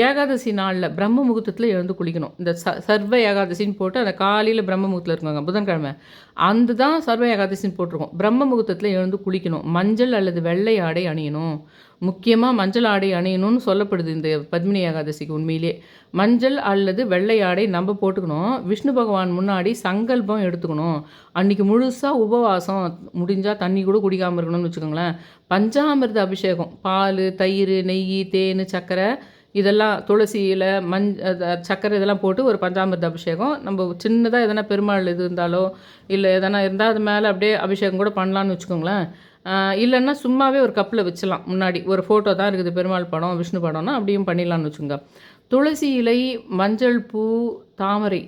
ஏகாதசி நாளில் பிரம்ம முகூர்த்தத்தில் எழுந்து குளிக்கணும். இந்த சர்வ ஏகாதசின்னு போட்டு அந்த காலையில் பிரம்ம முகூர்த்தத்தில் இருக்குங்க புதன்கிழமை, அந்த தான் சர்வ ஏகாதசின்னு போட்டிருக்கோம். பிரம்ம முகூர்த்தத்தில் எழுந்து குளிக்கணும். மஞ்சள் அல்லது வெள்ளை ஆடை அணியணும். முக்கியமாக மஞ்சள் ஆடை அணியணும்னு சொல்லப்படுது இந்த பத்மினி ஏகாதசிக்கு. உண்மையிலே மஞ்சள் அல்லது வெள்ளை ஆடை நம்ம போட்டுக்கணும். விஷ்ணு பகவான் முன்னாடி சங்கல்பம் எடுத்துக்கணும். அன்றைக்கி முழுசாக உபவாசம், முடிஞ்சால் தண்ணி கூட குடிக்காமல் இருக்கணும்னு வச்சுக்கோங்களேன். பஞ்சாமிர்த அபிஷேகம், பால் தயிர் நெய் தேன் சர்க்கரை இதெல்லாம் துளசி இலை, சர்க்கரை இதெல்லாம் போட்டு ஒரு பஞ்சாமிர்த அபிஷேகம். நம்ம சின்னதாக எதனா பெருமாள் இது இருந்தாலோ இல்லை எதனா இருந்தால் அது மேலே அப்படியே அபிஷேகம் கூட பண்ணலான்னு வச்சுக்கோங்களேன். இல்லைன்னா சும்மாவே ஒரு கப்பில் வச்சிடலாம். முன்னாடி ஒரு ஃபோட்டோ தான் இருக்குது, பெருமாள் படம், விஷ்ணு படம்னா அப்படியும் பண்ணிடலான்னு வச்சுக்கோங்க. துளசி இலை, மஞ்சள் பூ, தாமரை.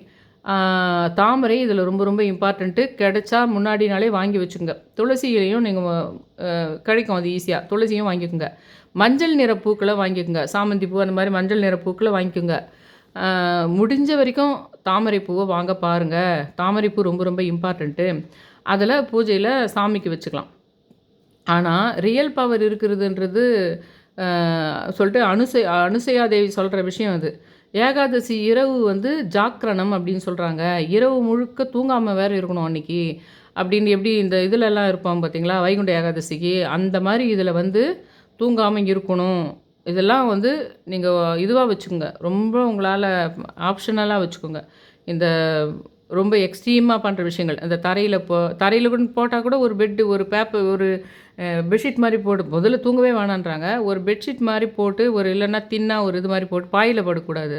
தாமரை இதில் ரொம்ப ரொம்ப இம்பார்ட்டண்ட்டு. கிடைச்சா முன்னாடி நாளே வாங்கி வச்சுங்க. துளசி இலையும் நீங்கள் கிடைக்கும் அது ஈஸியாக. துளசியும் வாங்கிக்கோங்க. மஞ்சள் நிற பூக்களை வாங்கிக்கோங்க. சாமந்தி பூ அந்த மாதிரி மஞ்சள் நிற பூக்களை வாங்கிக்கோங்க. முடிஞ்ச வரைக்கும் தாமரை பூவை வாங்க பாருங்கள். தாமரை பூ ரொம்ப ரொம்ப இம்பார்ட்டண்ட்டு. அதில் பூஜையில் சாமிக்கு வச்சுக்கலாம். ஆனால் ரியல் பவர் இருக்கிறதுன்றது சொல்லிட்டு அனுசையாதேவி சொல்கிற விஷயம் அது. ஏகாதசி இரவு வந்து ஜாக்கிரணம் அப்படின்னு சொல்கிறாங்க. இரவு முழுக்க தூங்காமல் வேறு இருக்கணும் அன்றைக்கி அப்படின்னு. எப்படி இந்த இதிலெல்லாம் இருப்போம் பார்த்தீங்களா, வைகுண்ட ஏகாதசிக்கு அந்த மாதிரி இதில் வந்து தூங்காமல் இருக்கணும். இதெல்லாம் வந்து நீங்கள் இதுவாக வச்சுக்கோங்க. ரொம்ப உங்களால் ஆப்ஷனலாக வச்சுக்கோங்க. இந்த ரொம்ப எக்ஸ்ட்ரீமாக பண்ணுற விஷயங்கள், அந்த தரையில் கூட போட்டால் கூட ஒரு பெட்டு, ஒரு பேப்பர், ஒரு பெட்ஷீட் மாதிரி போட்டு, முதல்ல தூங்கவே வேணான்றாங்க. ஒரு பெட்ஷீட் மாதிரி போட்டு, ஒரு இல்லைன்னா தின்னா ஒரு இது மாதிரி போட்டு, பாயில் படுக்கக்கூடாது,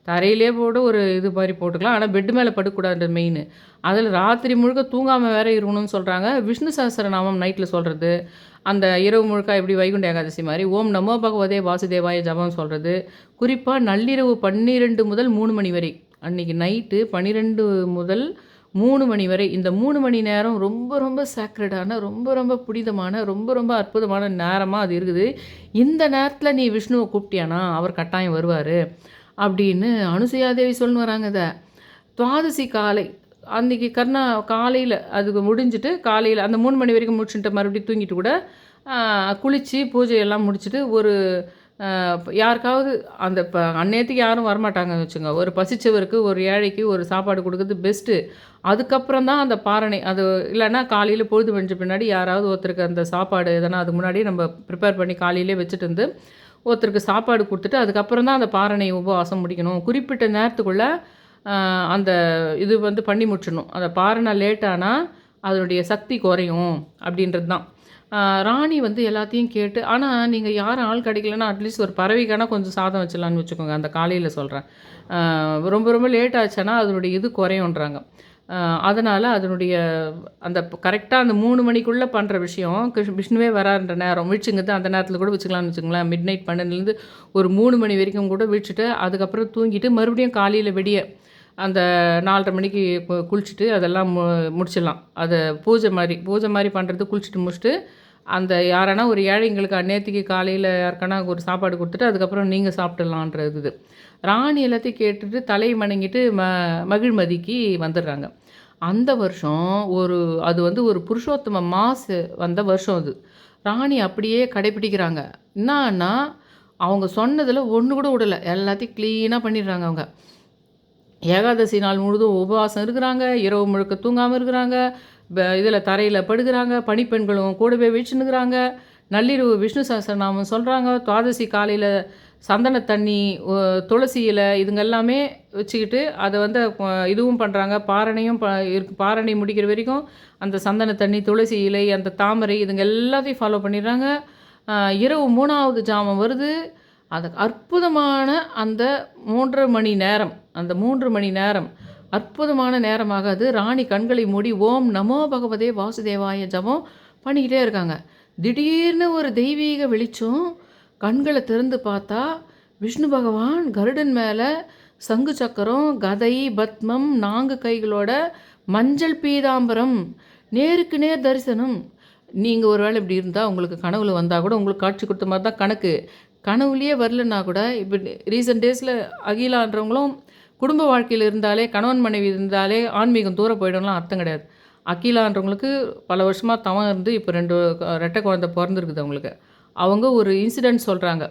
தரையிலே போட்டு ஒரு இது மாதிரி போட்டுக்கலாம். ஆனால் பெட்டு மேலே படுக்கக்கூடாது மெயின். அதில் ராத்திரி முழுக்க தூங்காமல் வேற இருக்கணும்னு சொல்கிறாங்க. விஷ்ணு சஹஸ்ரநாமம் நைட்டில் சொல்கிறது, அந்த இரவு முழுக்க எப்படி வைகுண்ட ஏகாதசி மாதிரி ஓம் நமோ பகவதே வாசுதேவாய ஜபம் சொல்கிறது. குறிப்பாக நள்ளிரவு 12 முதல் 3 மணி வரை, அன்றைக்கி நைட்டு 12 முதல் 3 மணி வரை, இந்த 3 மணி நேரம் ரொம்ப ரொம்ப சேக்ரடான, ரொம்ப ரொம்ப புனிதமான, ரொம்ப ரொம்ப அற்புதமான நேரமாக அது இருக்குது. இந்த நேரத்தில் நீ விஷ்ணுவை கூப்பிட்டியானா அவர் கட்டாயம் வருவார் அப்படின்னு அனுசூயாதேவி சொல்லின்னு வராங்க. இதை துவாதசி காலை அன்றைக்கி காலையில் அதுக்கு முடிஞ்சுட்டு, காலையில் அந்த 3 மணி வரைக்கும் முடிச்சுட்டு மறுபடியும் தூங்கிட்டு கூட குளித்து பூஜையெல்லாம் முடிச்சுட்டு ஒரு யாருக்காவது அந்த அந்நேரத்துக்கு யாரும் வரமாட்டாங்கன்னு வச்சுங்க. ஒரு பசிச்சவருக்கு, ஒரு ஏழைக்கு ஒரு சாப்பாடு கொடுக்குறது பெஸ்ட்டு. அதுக்கப்புறம் தான் அந்த பாரணை. அது இல்லைன்னா காலையில் பொழுது வெஞ்ச பின்னாடி யாராவது ஒருத்தருக்கு அந்த சாப்பாடு எதனா அதுக்கு முன்னாடியே நம்ம ப்ரிப்பேர் பண்ணி காலையிலே வச்சுட்டு வந்து ஒருத்தருக்கு சாப்பாடு கொடுத்துட்டு அதுக்கப்புறம் தான் அந்த பாரணை உபவாசம் முடிக்கணும். குறிப்பிட்ட நேரத்துக்குள்ளே அந்த இது வந்து பண்ணி முடிச்சிடணும். அந்த பாரணை லேட்டானால் அதனுடைய சக்தி குறையும் அப்படின்றது தான். ராணி வந்து எல்லாத்தையும் கேட்டு, ஆனால் நீங்கள் யாரும் ஆள் கிடைக்கலன்னா அட்லீஸ்ட் ஒரு பறவைக்கான கொஞ்சம் சாதம் வச்சிடலான்னு வச்சுக்கோங்க. அந்த காலையில் சொல்கிறேன். ரொம்ப ரொம்ப லேட் ஆச்சுன்னா அதனுடைய இது குறையுன்றாங்க. அதனால் அதனுடைய அந்த கரெக்டாக அந்த 3 மணிக்குள்ளே பண்ணுற விஷயம், விஷ்ணுவே வரான்ற நேரம் விழிச்சுங்கிறது அந்த நேரத்தில் கூட வச்சுக்கலாம்னு வச்சுக்கோங்களேன். மிட் நைட் 12லேருந்து ஒரு 3 மணி வரைக்கும் கூட விழிச்சுட்டு அதுக்கப்புறம் தூங்கிட்டு மறுபடியும் காலையில் விடிய அந்த 4:30 மணிக்கு குளிச்சுட்டு அதெல்லாம் முடிச்சிடலாம். அதை பூஜை மாதிரி பண்ணுறது. குளிச்சுட்டு முடிச்சுட்டு அந்த யாரானா ஒரு ஏழைங்களுக்கு அந்நேரத்துக்கு காலையில் யாருக்கானா ஒரு சாப்பாடு கொடுத்துட்டு அதுக்கப்புறம் நீங்கள் சாப்பிட்டுடலான்றது இது. ராணி எல்லாத்தையும் கேட்டுட்டு தலையை மணங்கிட்டு மகிழ்மதிக்கு வந்துடுறாங்க. அந்த வருஷம் அது வந்து ஒரு புருஷோத்தம மாசு வந்த வருஷம் அது. ராணி அப்படியே கடைப்பிடிக்கிறாங்க. என்னன்னா அவங்க சொன்னதில் ஒன்று கூட விடலை, எல்லாத்தையும் க்ளீனாக பண்ணிடுறாங்க. அவங்க ஏகாதசி நாள் முழுதும் உபவாசம் இருக்கிறாங்க, இரவு முழுக்க தூங்காமல் இருக்கிறாங்க, இதில் தரையில் படுக்கிறாங்க, பணிப்பெண்களும் கூடவே வீழ்ச்சின்னுக்கிறாங்க, நள்ளிரவு விஷ்ணு சஹஸ்ரநாமம் சொல்கிறாங்க, துவாதசி காலையில் சந்தன தண்ணி, துளசி இலை இதுங்க எல்லாமே வச்சுக்கிட்டு அதை வந்து இதுவும் பண்ணுறாங்க. பாரணையும் பாரணை முடிக்கிற வரைக்கும் அந்த சந்தன தண்ணி, துளசி இலை, அந்த தாமரை இதுங்க எல்லாத்தையும் ஃபாலோ பண்ணிடுறாங்க. இரவு 3வது ஜாமம் வருது. அது அற்புதமான அந்த 3 மணி நேரம், அந்த 3 மணி நேரம் அற்புதமான நேரமாக அது. ராணி கண்களை மூடி ஓம் நமோ பகவதே வாசுதேவாய ஜபம் பண்ணிக்கிட்டே இருக்காங்க. திடீர்னு ஒரு தெய்வீக வெளிச்சம். கண்களை திறந்து பார்த்தா விஷ்ணு பகவான் கருடன் மேலே சங்கு சக்கரம், கதை, பத்மம், 4 கைகளோட மஞ்சள் பீதாம்பரம், நேருக்கு நேர் தரிசனம். நீங்கள் ஒரு வேளை இப்படி இருந்தால் உங்களுக்கு கனவுல வந்தால் கூட உங்களுக்கு காட்சி கொடுத்த மாதிரி தான் கணக்கு. கனவுலேயே வரலன்னா கூட இப்போ ரீசெண்ட் டேஸில் அகிலான்றவங்களும் குடும்ப வாழ்க்கையில் இருந்தாலே, கணவன் மனைவி இருந்தாலே ஆன்மீகம் தூரம் போய்டலாம் அர்த்தம் கிடையாது. அகிலான்றவங்களுக்கு பல வருஷமாக தவம் இருந்து இப்போ 2 ரெட்டை குழந்தை பிறந்திருக்குது அவங்களுக்கு. அவங்க ஒரு இன்சிடெண்ட் சொல்கிறாங்க.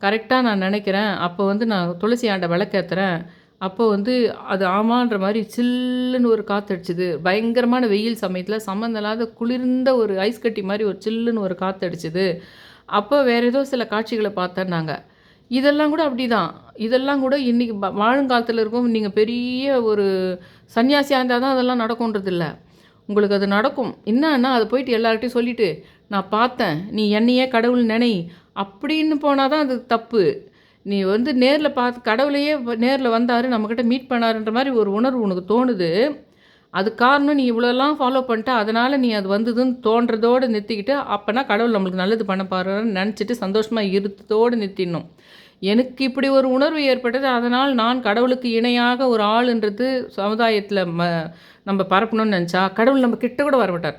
கரெக்டாக நான் நினைக்கிறேன், அப்போ வந்து நான் துளசி ஆண்டை விளக்கேற்றுறேன். அப்போ வந்து அது ஆமான்ற மாதிரி சில்லுன்னு ஒரு காற்று அடிச்சுது. பயங்கரமான வெயில் சமயத்தில் சம்மந்தம் இல்லாத குளிர்ந்த ஒரு ஐஸ் கட்டி மாதிரி ஒரு சில்லுன்னு ஒரு காற்று அடிச்சுது. அப்போ வேறு ஏதோ சில காட்சிகளை பார்த்தேன்னாங்க. இதெல்லாம் கூட அப்படி தான். இதெல்லாம் கூட இன்றைக்கி வாழுங்காலத்தில் இருக்கும். நீங்கள் பெரிய ஒரு சன்னியாசியாக இருந்தால் தான் அதெல்லாம் நடக்கும்ன்றது இல்லை. உங்களுக்கு அது நடக்கும். என்னன்னா அதை போயிட்டு எல்லார்கிட்டையும் சொல்லிவிட்டு நான் பார்த்தேன், நீ என்னையே கடவுள் நினை அப்படின்னு போனால் தான் அது தப்பு. நீ வந்து நேர்ல பார்த்து கடவுளையே நேர்ல வந்தாரு, நம்மகிட்ட மீட் பண்ணாருன்ற மாரி ஒரு உணர்வு உனக்கு தோணுது. அதுக்கு காரணம் நீ இவ்வளோலாம் ஃபாலோ பண்ணிட்ட, அதனால நீ அது வந்ததுன்னு தோன்றதோடு நிறுத்திக்கிட்டு, அப்பன்னா கடவுள் நம்மளுக்கு நல்லது பண்ண போறாருன்னு நெனச்சிட்டு சந்தோஷமா இருத்ததோடு நிறுத்திடணும். எனக்கு இப்படி ஒரு உணர்வு ஏற்பட்டது. அதனால் நான் கடவுளுக்கு இணையாக ஒரு ஆளுன்றது சமுதாயத்தில நம்ம பரப்பணும்னு நெனச்சா, கடவுள் நம்ம கிட்ட கூட வரமாட்டார்.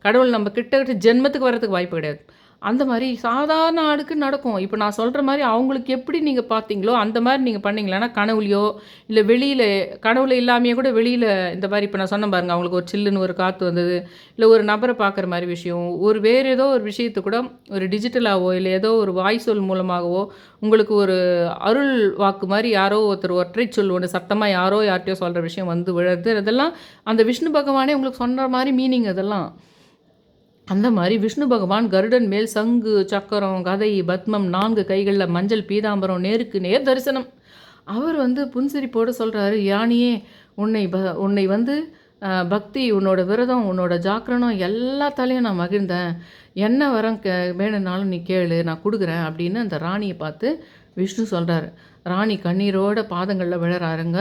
கடவுள் நம்ம கிட்ட ஜென்மத்துக்கு வரதுக்கு வாய்ப்பு கிடையாது. அந்த மாரி சாதாரண ஆளுக்கு நடக்கும். இப்ப நான் சொல்ற மாரி அவங்களுக்கு எப்படி நீங்க பார்த்தீங்களோ, அந்த மாரி நீங்க பண்ணீங்களான்னா, கனவுலயோ, இல்ல வெளியில கனவுல இல்லாமயே கூட வெளியில இந்த மாரி இப்ப நான் சொன்னேன் பாருங்க, அவங்களுக்கு ஒரு சில்லுன்னு ஒரு காத்து வந்தது. இல்ல ஒரு நபர பார்க்குற மாரி விஷயம். ஒரு வேறு ஏதோ ஒரு விஷயத்த கூட ஒரு டிஜிட்டலாவோ, இல்ல ஏதோ ஒரு வாய்ச்சொல் மூலமாகவோ, உங்களுக்கு ஒரு அருள் வாக்கு மாரி யாரோ ஒருத்தர் ஒற்றைச் சொல் ஒண்ணு சத்தமா யாரோ யார்ட்டயோ சொல்ற விஷயம் வந்து விழறது. அதெல்லாம் அந்த விஷ்ணு பகவானே உங்களுக்கு சொன்ன மாரி மீனிங் அதெல்லாம். அந்த மாரி விஷ்ணு பகவான் கருடன் மேல் சங்கு, சக்கரம், கதை, பத்மம் 4 கைகள்ல மஞ்சள் பீதாம்பரம் நேருக்கு நேர் தரிசனம். அவர் வந்து புன்சிரிப்போடு சொல்றாரு, "யானியே உன்னை வந்து பக்தி, உன்னோட விரதம், உன்னோட ஜாக்கிரணம் எல்லாத்தாலயும் நான் மகிழ்ந்தேன். என்ன வரம் வேணும்னாலும் நீ கேளு, நான் குடுக்குறேன்." அப்படின்னு அந்த ராணிய பார்த்து விஷ்ணு சொல்றாரு. ராணி கண்ணீரோட பாதங்கள்ல விழறாருங்க.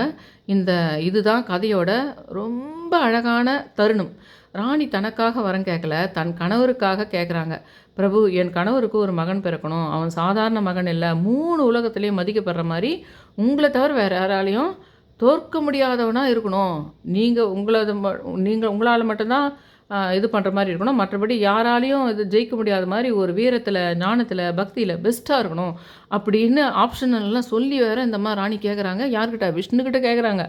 இதுதான் கதையோட ரொம்ப அழகான தருணம். ராணி தனக்காக வரம் கேட்கல, தன் கணவருக்காக கேட்குறாங்க. "பிரபு, என் கணவருக்கு ஒரு மகன் பிறக்கணும். அவன் சாதாரண மகன் இல்ல. 3 உலகத்திலயும் மதிக்கப்படுற மாரி, உங்கள தவிர வேற யாராலயும் தோற்க முடியாதவனா இருக்கணும். நீங்க உங்களால மட்டும் தான் இது பண்ற மாரி இருக்கணும். மற்றபடி யாராலயும் இது ஜெயிக்க முடியாத மாரி ஒரு வீரத்தில, ஞானத்தில, பக்தியில பெஸ்ட்டா இருக்கணும்." அப்படின்னு ஆப்ஷனல் எல்லாம் சொல்லி வேற இந்த ராணி கேட்குறாங்க. யார்கிட்ட? விஷ்ணுகிட்ட கேட்குறாங்க.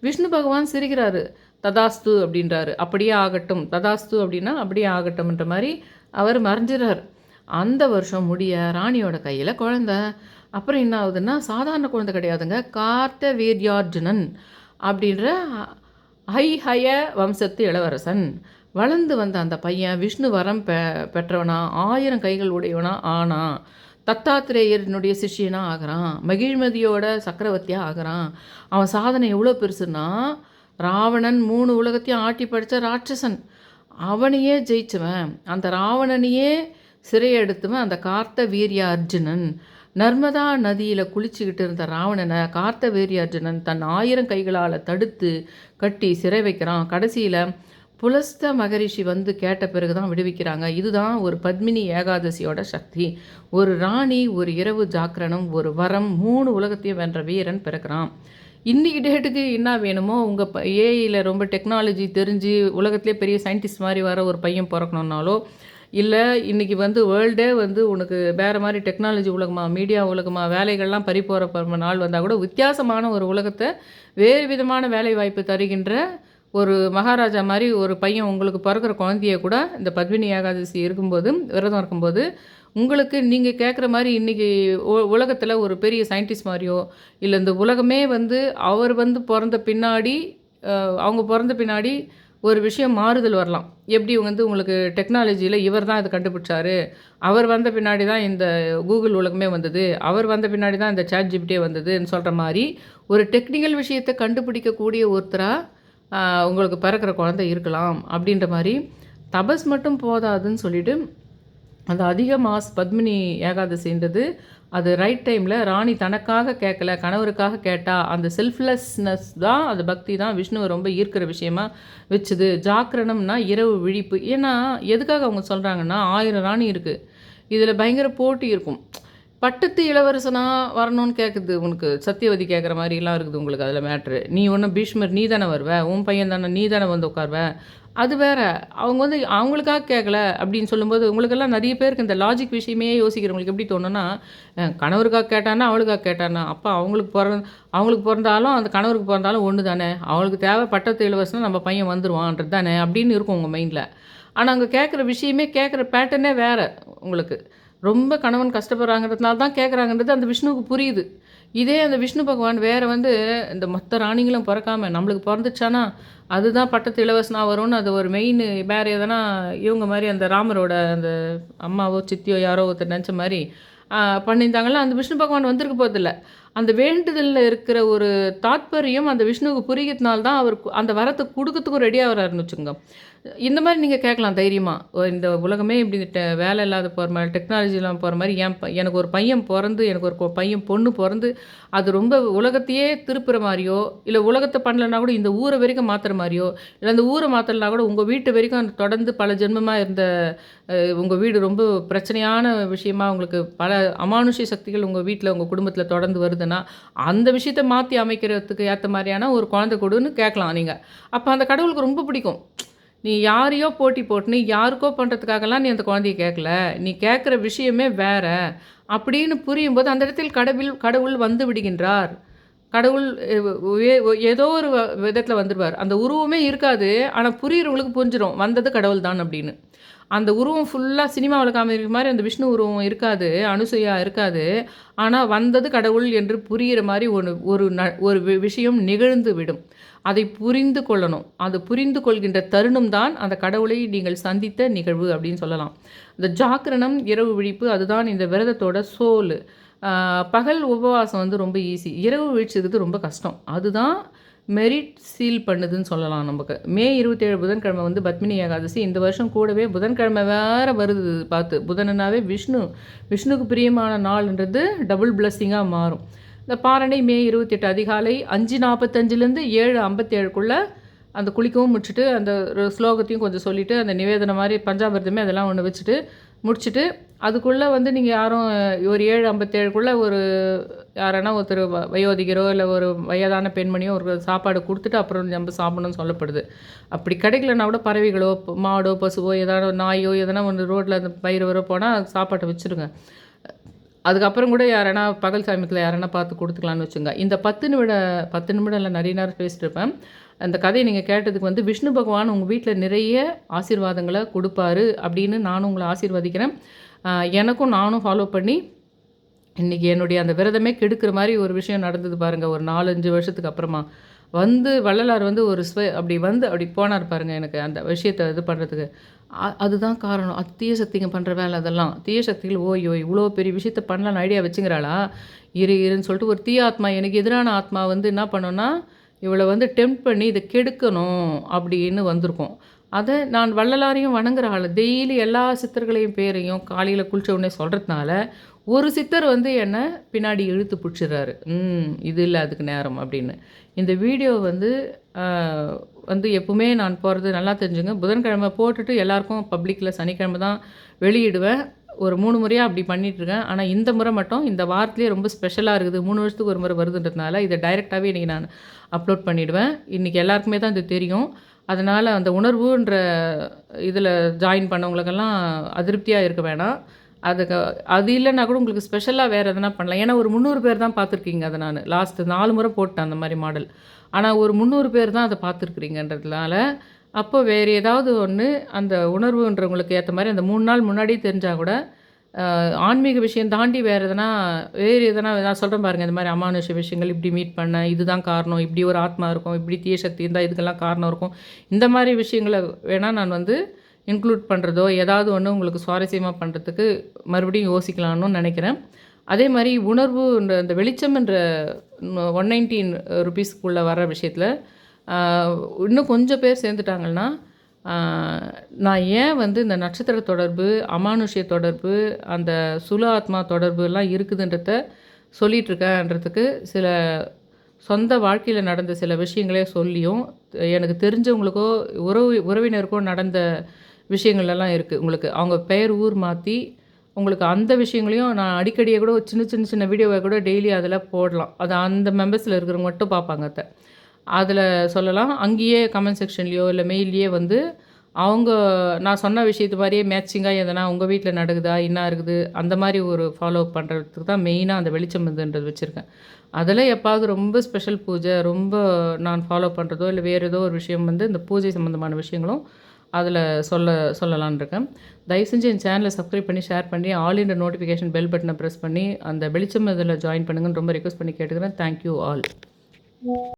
விஷ்ணு பகவான் சிரிக்கிறாரு. ததாஸ்து அப்படின்றாரு. அப்படியே ஆகட்டும். ததாஸ்து அப்படின்னா அப்படியே ஆகட்டும்ன்ற மாரி அவர் மறைஞ்சிறாரு. அந்த வருஷம் முடிய ராணியோட கையில குழந்தை. அப்புறம் என்ன ஆகுதுன்னா, சாதாரண குழந்தை கிடையாதுங்க. கார்த்தவீர்யார்ஜுனன் அப்படின்ற ஹைஹய வம்சத்து இளவரசன். வளர்ந்து வந்த அந்த பையன் விஷ்ணு வரம் பெற்றவனா, 1000 கைகள் உடையவனா ஆனான். தத்தாத்திரேயனுடைய சிஷ்யனா ஆகுறான். மகிழ்மதியோட சக்கரவர்த்தியா ஆகுறான். அவன் சாதனை எவ்வளோ பெருசுன்னா, ராவணன் 3 உலகத்தையும் ஆட்டி படைச்ச ராட்சசன். அவனையே ஜெயிச்சவன். அந்த ராவணனையே சிறையெடுத்தவன் அந்த கார்த்த வீரிய அர்ஜுனன். நர்மதா நதியில குளிச்சுக்கிட்டு இருந்த ராவணனை கார்த்த வீரிய அர்ஜுனன் தன் 1000 கைகளால் தடுத்து கட்டி சிறை வைக்கிறான். கடைசியில் புலஸ்த மகரிஷி வந்து கேட்ட பிறகு தான் விடுவிக்கிறாங்க. இதுதான் ஒரு பத்மினி ஏகாதசியோட சக்தி. ஒரு ராணி, ஒரு இரவு ஜாக்கிரணம், ஒரு வரம், 3 உலகத்தையும் வென்ற வீரன் பிறக்கிறான். இன்றைக்கி டேட்டுக்கு என்ன வேணுமோ உங்கள் ஏஐயில் ரொம்ப டெக்னாலஜி தெரிஞ்சு உலகத்திலே பெரிய சயின்டிஸ்ட் மாதிரி வர ஒரு பையன் பிறக்கணுன்னாலோ, இல்லை இன்றைக்கி வந்து வேர்ல்டே வந்து உனக்கு வேறு மாதிரி டெக்னாலஜி உலகமா, மீடியா உலகமா, வேலைகள்லாம் பறிப்போகிற நாள் வந்தால் கூட வித்தியாசமான ஒரு உலகத்தை வேறு விதமான வேலை வாய்ப்பு தருகின்ற ஒரு மகாராஜா மாதிரி ஒரு பையன் உங்களுக்கு பிறக்கிற குழந்தைய கூட இந்த பத்மினி ஏகாதசி இருக்கும்போது, விரதம் இருக்கும்போது, உங்களுக்கு நீங்கள் கேட்குற மாதிரி இன்றைக்கி உலகத்தில் ஒரு பெரிய சயின்டிஸ்ட் மாதிரியோ, இல்லை இந்த உலகமே வந்து அவர் வந்து பிறந்த பின்னாடி அவங்க பிறந்த பின்னாடி ஒரு விஷயம் மாறுதல் வரலாம். எப்படி வந்து உங்களுக்கு டெக்னாலஜியில் இவர் தான் இதை கண்டுபிடிச்சாரு, அவர் வந்த பின்னாடி தான் இந்த கூகுள் உலகமே வந்தது, அவர் வந்த பின்னாடி தான் இந்த சாட் ஜிபிட்டே வந்ததுன்னு சொல்கிற மாதிரி ஒரு டெக்னிக்கல் விஷயத்தை கண்டுபிடிக்கக்கூடிய ஒருத்தராக உங்களுக்கு பிறக்கிற குழந்தை இருக்கலாம். அப்படின்ற மாதிரி தபஸ் மட்டும் போதாதுன்னு சொல்லிட்டு அந்த அதிக பத்மினி ஏகாதசின்றது அது ரைட் டைமில் ராணி தனக்காக கேட்கல, கணவருக்காக கேட்டா, அந்த செல்ஃப்லெஸ்னஸ் தான், அது பக்தி தான் விஷ்ணுவை ரொம்ப ஈர்க்கிற விஷயமா வச்சுது. ஜாக்கிரணம்னா இரவு விழிப்பு. ஏன்னா எதுக்காக அவங்க சொல்கிறாங்கன்னா, 1000 ராணி இருக்குது, இதில் பயங்கர போட்டி இருக்கும். பட்டத்து இளவரசனாக வரணும்னு கேட்குது உனக்கு, சத்தியவதி கேட்குற மாதிரிலாம் இருக்குது உங்களுக்கு அதில் மேட்ரு. நீ ஒன்றும் பீஷ்மர் நீ தானே வருவ, உன் பையன் தானே நீ தானே வந்து உட்காருவ, அது வேறு. அவங்க வந்து அவங்களுக்காக கேட்கல அப்படின்னு சொல்லும்போது, உங்களுக்கெல்லாம் நிறைய பேருக்கு இந்த லாஜிக் விஷயமே யோசிக்கிறவங்களுக்கு எப்படி தோணுன்னா, கணவருக்காக கேட்டானா அவளுக்காக கேட்டானா, அப்போ அவங்களுக்கு பிறந்தாலும் அந்த கணவருக்கு பிறந்தாலும் ஒன்று தானே, அவங்களுக்கு தேவை பட்டத்து இளவரசனா நம்ம பையன் வந்துடுவான்றது தானே அப்படின்னு இருக்கும் உங்கள் மைண்டில். ஆனால் அங்கே கேட்குற விஷயமே, கேட்குற பேட்டர்னே வேறு உங்களுக்கு. ரொம்ப கணவன் கஷ்டப்படுறாங்கிறதுனால தான் கேட்குறாங்கன்றது அந்த விஷ்ணுவுக்கு புரியுது. இதே அந்த விஷ்ணு பகவான் வேறு வந்து இந்த மற்ற ராணிகளும் பிறக்காமல் நம்மளுக்கு பிறந்துச்சானா அதுதான் பட்டத்து இளவரசனாக வரும்னு அது ஒரு மெயின் வேறு எதனா இவங்க மாதிரி அந்த ராமரோட அந்த அம்மாவோ சித்தியோ யாரோ ஒருத்தர் நினச்ச மாதிரி பண்ணியிருந்தாங்களா, அந்த விஷ்ணு பகவான் வந்திருக்க போதில்லை. அந்த வேண்டுதலில் இருக்கிற ஒரு தாத்பரியம் அந்த விஷ்ணுவுக்கு புரிகிறதுனால தான் அவர் அந்த வரத்தை கொடுக்கறதுக்கும் ரெடி ஆகிறாருன்னு வச்சுக்கோங்க. இந்த மாதிரி நீங்கள் கேட்கலாம் தைரியமாக, இந்த உலகமே இப்படி வேலை இல்லாத போகிற மாதிரி, டெக்னாலஜி இல்லாமல் போகிற மாதிரி, எனக்கு ஒரு பையன் பிறந்து, எனக்கு ஒரு பையன் பொண்ணு பிறந்து, அது ரொம்ப உலகத்தையே திருப்புற மாதிரியோ, இல்லை உலகத்தை பண்ணலைன்னா கூட இந்த ஊரை வரைக்கும் மாற்றுற மாதிரியோ, இல்லை அந்த ஊரை மாற்றலைனா கூட உங்கள் வீட்டு வரைக்கும் அந்த தொடர்ந்து பல ஜென்மமாக இருந்த உங்கள் வீடு ரொம்ப பிரச்சனையான விஷயமா உங்களுக்கு பல அமானுஷ்ய சக்திகள் உங்கள் வீட்டில் உங்கள் குடும்பத்தில் தொடர்ந்து வருதுன்னா, அந்த விஷயத்தை மாற்றி அமைக்கிறதுக்கு ஏற்ற மாதிரியான ஒரு குழந்தை கொடுன்னு கேட்கலாம் நீங்கள். அப்போ அந்த கடவுளுக்கு ரொம்ப பிடிக்கும். நீ யாரையோ போட்டி போட்டுன்னு யாருக்கோ பண்ணுறதுக்காகலாம் நீ அந்த குழந்தைய கேட்கல, நீ கேட்குற விஷயமே வேற அப்படின்னு புரியும்போது அந்த இடத்தில் கடவுள் வந்து விடுகின்றார். கடவுள் ஏதோ ஒரு விதத்தில் வந்துடுவார். அந்த உருவமே இருக்காது, ஆனால் புரியுறவங்களுக்கு புரிஞ்சிடும் வந்தது கடவுள் தான் அப்படின்னு. அந்த உருவம் ஃபுல்லாக சினிமாவில் காமிக்கிற மாதிரி அந்த விஷ்ணு உருவம் இருக்காது, அனுசூயா இருக்காது. ஆனால் வந்தது கடவுள் என்று புரிகிற மாதிரி ஒரு விஷயம் நிகழ்ந்து விடும். அதை புரிந்து கொள்ளணும். அது புரிந்து கொள்கின்ற தருணம் தான் அந்த கடவுளை நீங்கள் சந்தித்த நிகழ்வு அப்படின்னு சொல்லலாம். இந்த ஜாக்கிரணம், இரவு விழிப்பு, அதுதான் இந்த விரதத்தோட சோல். பகல் உபவாசம் வந்து ரொம்ப ஈஸி, இரவு வீழ்ச்சிக்கிறது ரொம்ப கஷ்டம். அதுதான் மெரிட் சீல் பண்ணுதுன்னு சொல்லலாம் நமக்கு. மே 27 புதன்கிழமை வந்து பத்மினி ஏகாதசி. இந்த வருஷம் கூடவே புதன்கிழமை வேறு வருது பார்த்து. புதனாவே விஷ்ணுக்கு பிரியமான நாள்ன்றது டபுள் பிளஸ்ஸிங்காக மாறும். இந்த பாரணை மே 28 அதிகாலை 5:45லேருந்து 7:57க்குள்ளே அந்த குளிக்கவும் முடிச்சுட்டு அந்த ஸ்லோகத்தையும் கொஞ்சம் சொல்லிவிட்டு அந்த நிவேதனை மாதிரி பஞ்சாபிரதமே அதெல்லாம் ஒன்று வச்சுட்டு முடிச்சுட்டு அதுக்குள்ளே வந்து நீங்கள் யாரும் ஒரு 7:57க்குள்ளே ஒரு யாரானா ஒருத்தர் வயோதிகரோ இல்லை ஒரு வயதான பெண்மணியோ ஒரு சாப்பாடு கொடுத்துட்டு அப்புறம் நம்ம சாப்பிடணும்னு சொல்லப்படுது. அப்படி கிடைக்கலன்னா கூட பறவைகளோ மாடோ பசுவோ ஏதாவது நாயோ எதனா ஒன்று ரோட்டில் அந்த பயிர் போனால் சாப்பாட்டை வச்சுருங்க. அதுக்கப்புறம் கூட யாரானா பகல் சமயத்தில் யாரானா பார்த்து கொடுத்துக்கலான்னு வச்சுங்க. இந்த 10 நிமிடம் இல்லை, நிறைய நேரம் பேசிட்டு இருப்பேன். அந்த கதையை நீங்கள் கேட்டதுக்கு வந்து விஷ்ணு பகவான் உங்கள் வீட்டில் நிறைய ஆசீர்வாதங்களை கொடுப்பாரு அப்படின்னு நானும் உங்களை ஆசீர்வதிக்கிறேன். எனக்கும் நானும் ஃபாலோ பண்ணி இன்றைக்கி என்னுடைய அந்த விரதமே கெடுக்கிற மாதிரி ஒரு விஷயம் நடந்தது பாருங்கள். ஒரு 4-5 வருஷத்துக்கு அப்புறமா வந்து வள்ளலார் வந்து அப்படி போனார் பாருங்கள். எனக்கு அந்த விஷயத்தை இது பண்ணுறதுக்கு அதுதான் காரணம். அது தீய சக்திங்க பண்ணுற வேலை. அதெல்லாம் தீய சக்திகள் இவ்வளோ பெரிய விஷயத்த பண்ணலான்னு ஐடியா வச்சுங்கிறாளா, இருன்னு சொல்லிட்டு ஒரு தீய ஆத்மா, எனக்கு எதிரான ஆத்மா வந்து என்ன பண்ணோன்னா இவளை வந்து டெம்ப்ட் பண்ணி இதை கெடுக்கணும் அப்படின்னு வந்திருக்கோம். அதை நான் வள்ளலாரையும் வணங்குற ஆள், டெய்லி எல்லா சித்தர்களையும் பேரையும் காலையில் குளிச்ச உடனே சொல்கிறதுனால ஒரு சித்தர் வந்து என்னை பின்னாடி இழுத்து பிடிச்சிடுறாரு. இது இல்லை அதுக்கு நேரம் அப்படின்னு. இந்த வீடியோ வந்து எப்பவுமே நான் போகிறது நல்லா தெரிஞ்சுங்க. புதன்கிழமை போட்டுட்டு எல்லாருக்கும் பப்ளிக்கில் சனிக்கிழமை தான் வெளியிடுவேன். ஒரு 3 முறையாக அப்படி பண்ணிகிட்ருக்கேன். ஆனால் இந்த முறை மட்டும் இந்த வாரத்துலேயே ரொம்ப ஸ்பெஷலாக இருக்குது. 3 வருஷத்துக்கு ஒரு முறை வருதுன்றதுனால இதை டைரெக்டாகவே இன்றைக்கி நான் அப்லோட் பண்ணிவிடுவேன். இன்றைக்கி எல்லாருக்குமே தான் இது தெரியும். அதனால் அந்த உணர்வுன்ற இதில் ஜாயின் பண்ணவங்களுக்கெல்லாம் அதிருப்தியாக இருக்க வேணாம். அது இல்லைன்னா கூட உங்களுக்கு ஸ்பெஷலாக வேறு எதனா பண்ணலாம். ஏன்னா ஒரு 300 பேர் தான் பார்த்துருக்கீங்க. அதை நான் லாஸ்ட்டு 4 முறை போட்டேன் அந்த மாதிரி மாடல். ஆனால் ஒரு 300 பேர் தான் அதை பார்த்துருக்குறீங்கன்றதுனால அப்போ வேறு ஏதாவது ஒன்று அந்த உணர்வுன்றவங்களுக்கு ஏற்ற மாதிரி அந்த 3 நாள் முன்னாடியே தெரிஞ்சால் கூட ஆன்மீக விஷயம் தாண்டி வேறு எதனா நான் சொல்கிறேன் பாருங்கள். இந்த மாதிரி அமானுஷ விஷயங்கள் இப்படி மீட் பண்ண இதுதான் காரணம், இப்படி ஒரு ஆத்மா இருக்கும், இப்படி தீய சக்தி இருந்தால் இதுக்கெல்லாம் காரணம் இருக்கும், இந்த மாதிரி விஷயங்களை வேணால் நான் வந்து இன்க்ளூட் பண்ணுறதோ ஏதாவது ஒன்று உங்களுக்கு சுவாரஸ்யமாக பண்ணுறதுக்கு மறுபடியும் யோசிக்கலான்னு நினைக்கிறேன். அதே மாதிரி உணர்வு இந்த வெளிச்சம்ன்ற 119 ருபீஸ்க்குள்ளே வர விஷயத்தில் இன்னும் கொஞ்சம் பேர் சேர்ந்துட்டாங்கன்னா நான் ஏன் வந்து இந்த நட்சத்திர தொடர்பு, அமானுஷ்ய தொடர்பு, அந்த சுல ஆத்மா தொடர்பு எல்லாம் இருக்குதுன்றத சொல்லிகிட்ருக்கேன்றதுக்கு சில சொந்த வாழ்க்கையில் நடந்த சில விஷயங்களே சொல்லியும் எனக்கு தெரிஞ்சவங்களுக்கோ உறவினருக்கோ நடந்த விஷயங்கள்லாம் இருக்குது. உங்களுக்கு அவங்க பெயர் ஊர் மாற்றி உங்களுக்கு அந்த விஷயங்களையும் நான் அடிக்கடியே கூட சின்ன வீடியோவை கூட டெய்லி அதில் போடலாம். அது அந்த மெம்பர்ஸில் இருக்கிறவங்க மட்டும் பார்ப்பாங்க. அதில் சொல்லலாம். அங்கேயே கமெண்ட் செக்ஷன்லேயோ இல்லை மெயிலையே வந்து அவங்க நான் சொன்ன விஷயத்து மாதிரியே மேட்சிங்காக எதனா உங்கள் வீட்டில் நடக்குதா, என்ன இருக்குது, அந்த மாதிரி ஒரு ஃபாலோ பண்ணுறதுக்கு தான் மெயினாக அந்த வெளிச்சம் இதுன்றது வச்சுருக்கேன். அதில் எப்பாவது ரொம்ப ஸ்பெஷல் பூஜை ரொம்ப நான் ஃபாலோ பண்ணுறதோ இல்லை வேறு ஏதோ ஒரு விஷயம் வந்து இந்த பூஜை சம்மந்தமான விஷயங்களும் அதில் சொல்லலான் இருக்கேன். தயவு செஞ்சு என் சேனலை சப்ஸ்கிரைப் பண்ணி ஷேர் பண்ணி ஆல் இன் நோட்டிஃபிகேஷன் பெல் பட்டனை ப்ரெஸ் பண்ணி அந்த வெளிச்சம் இதில் ஜாயின் பண்ணுங்கன்னு ரொம்ப ரிக்வெஸ்ட் பண்ணி கேட்டுக்கிறேன். Thank you all.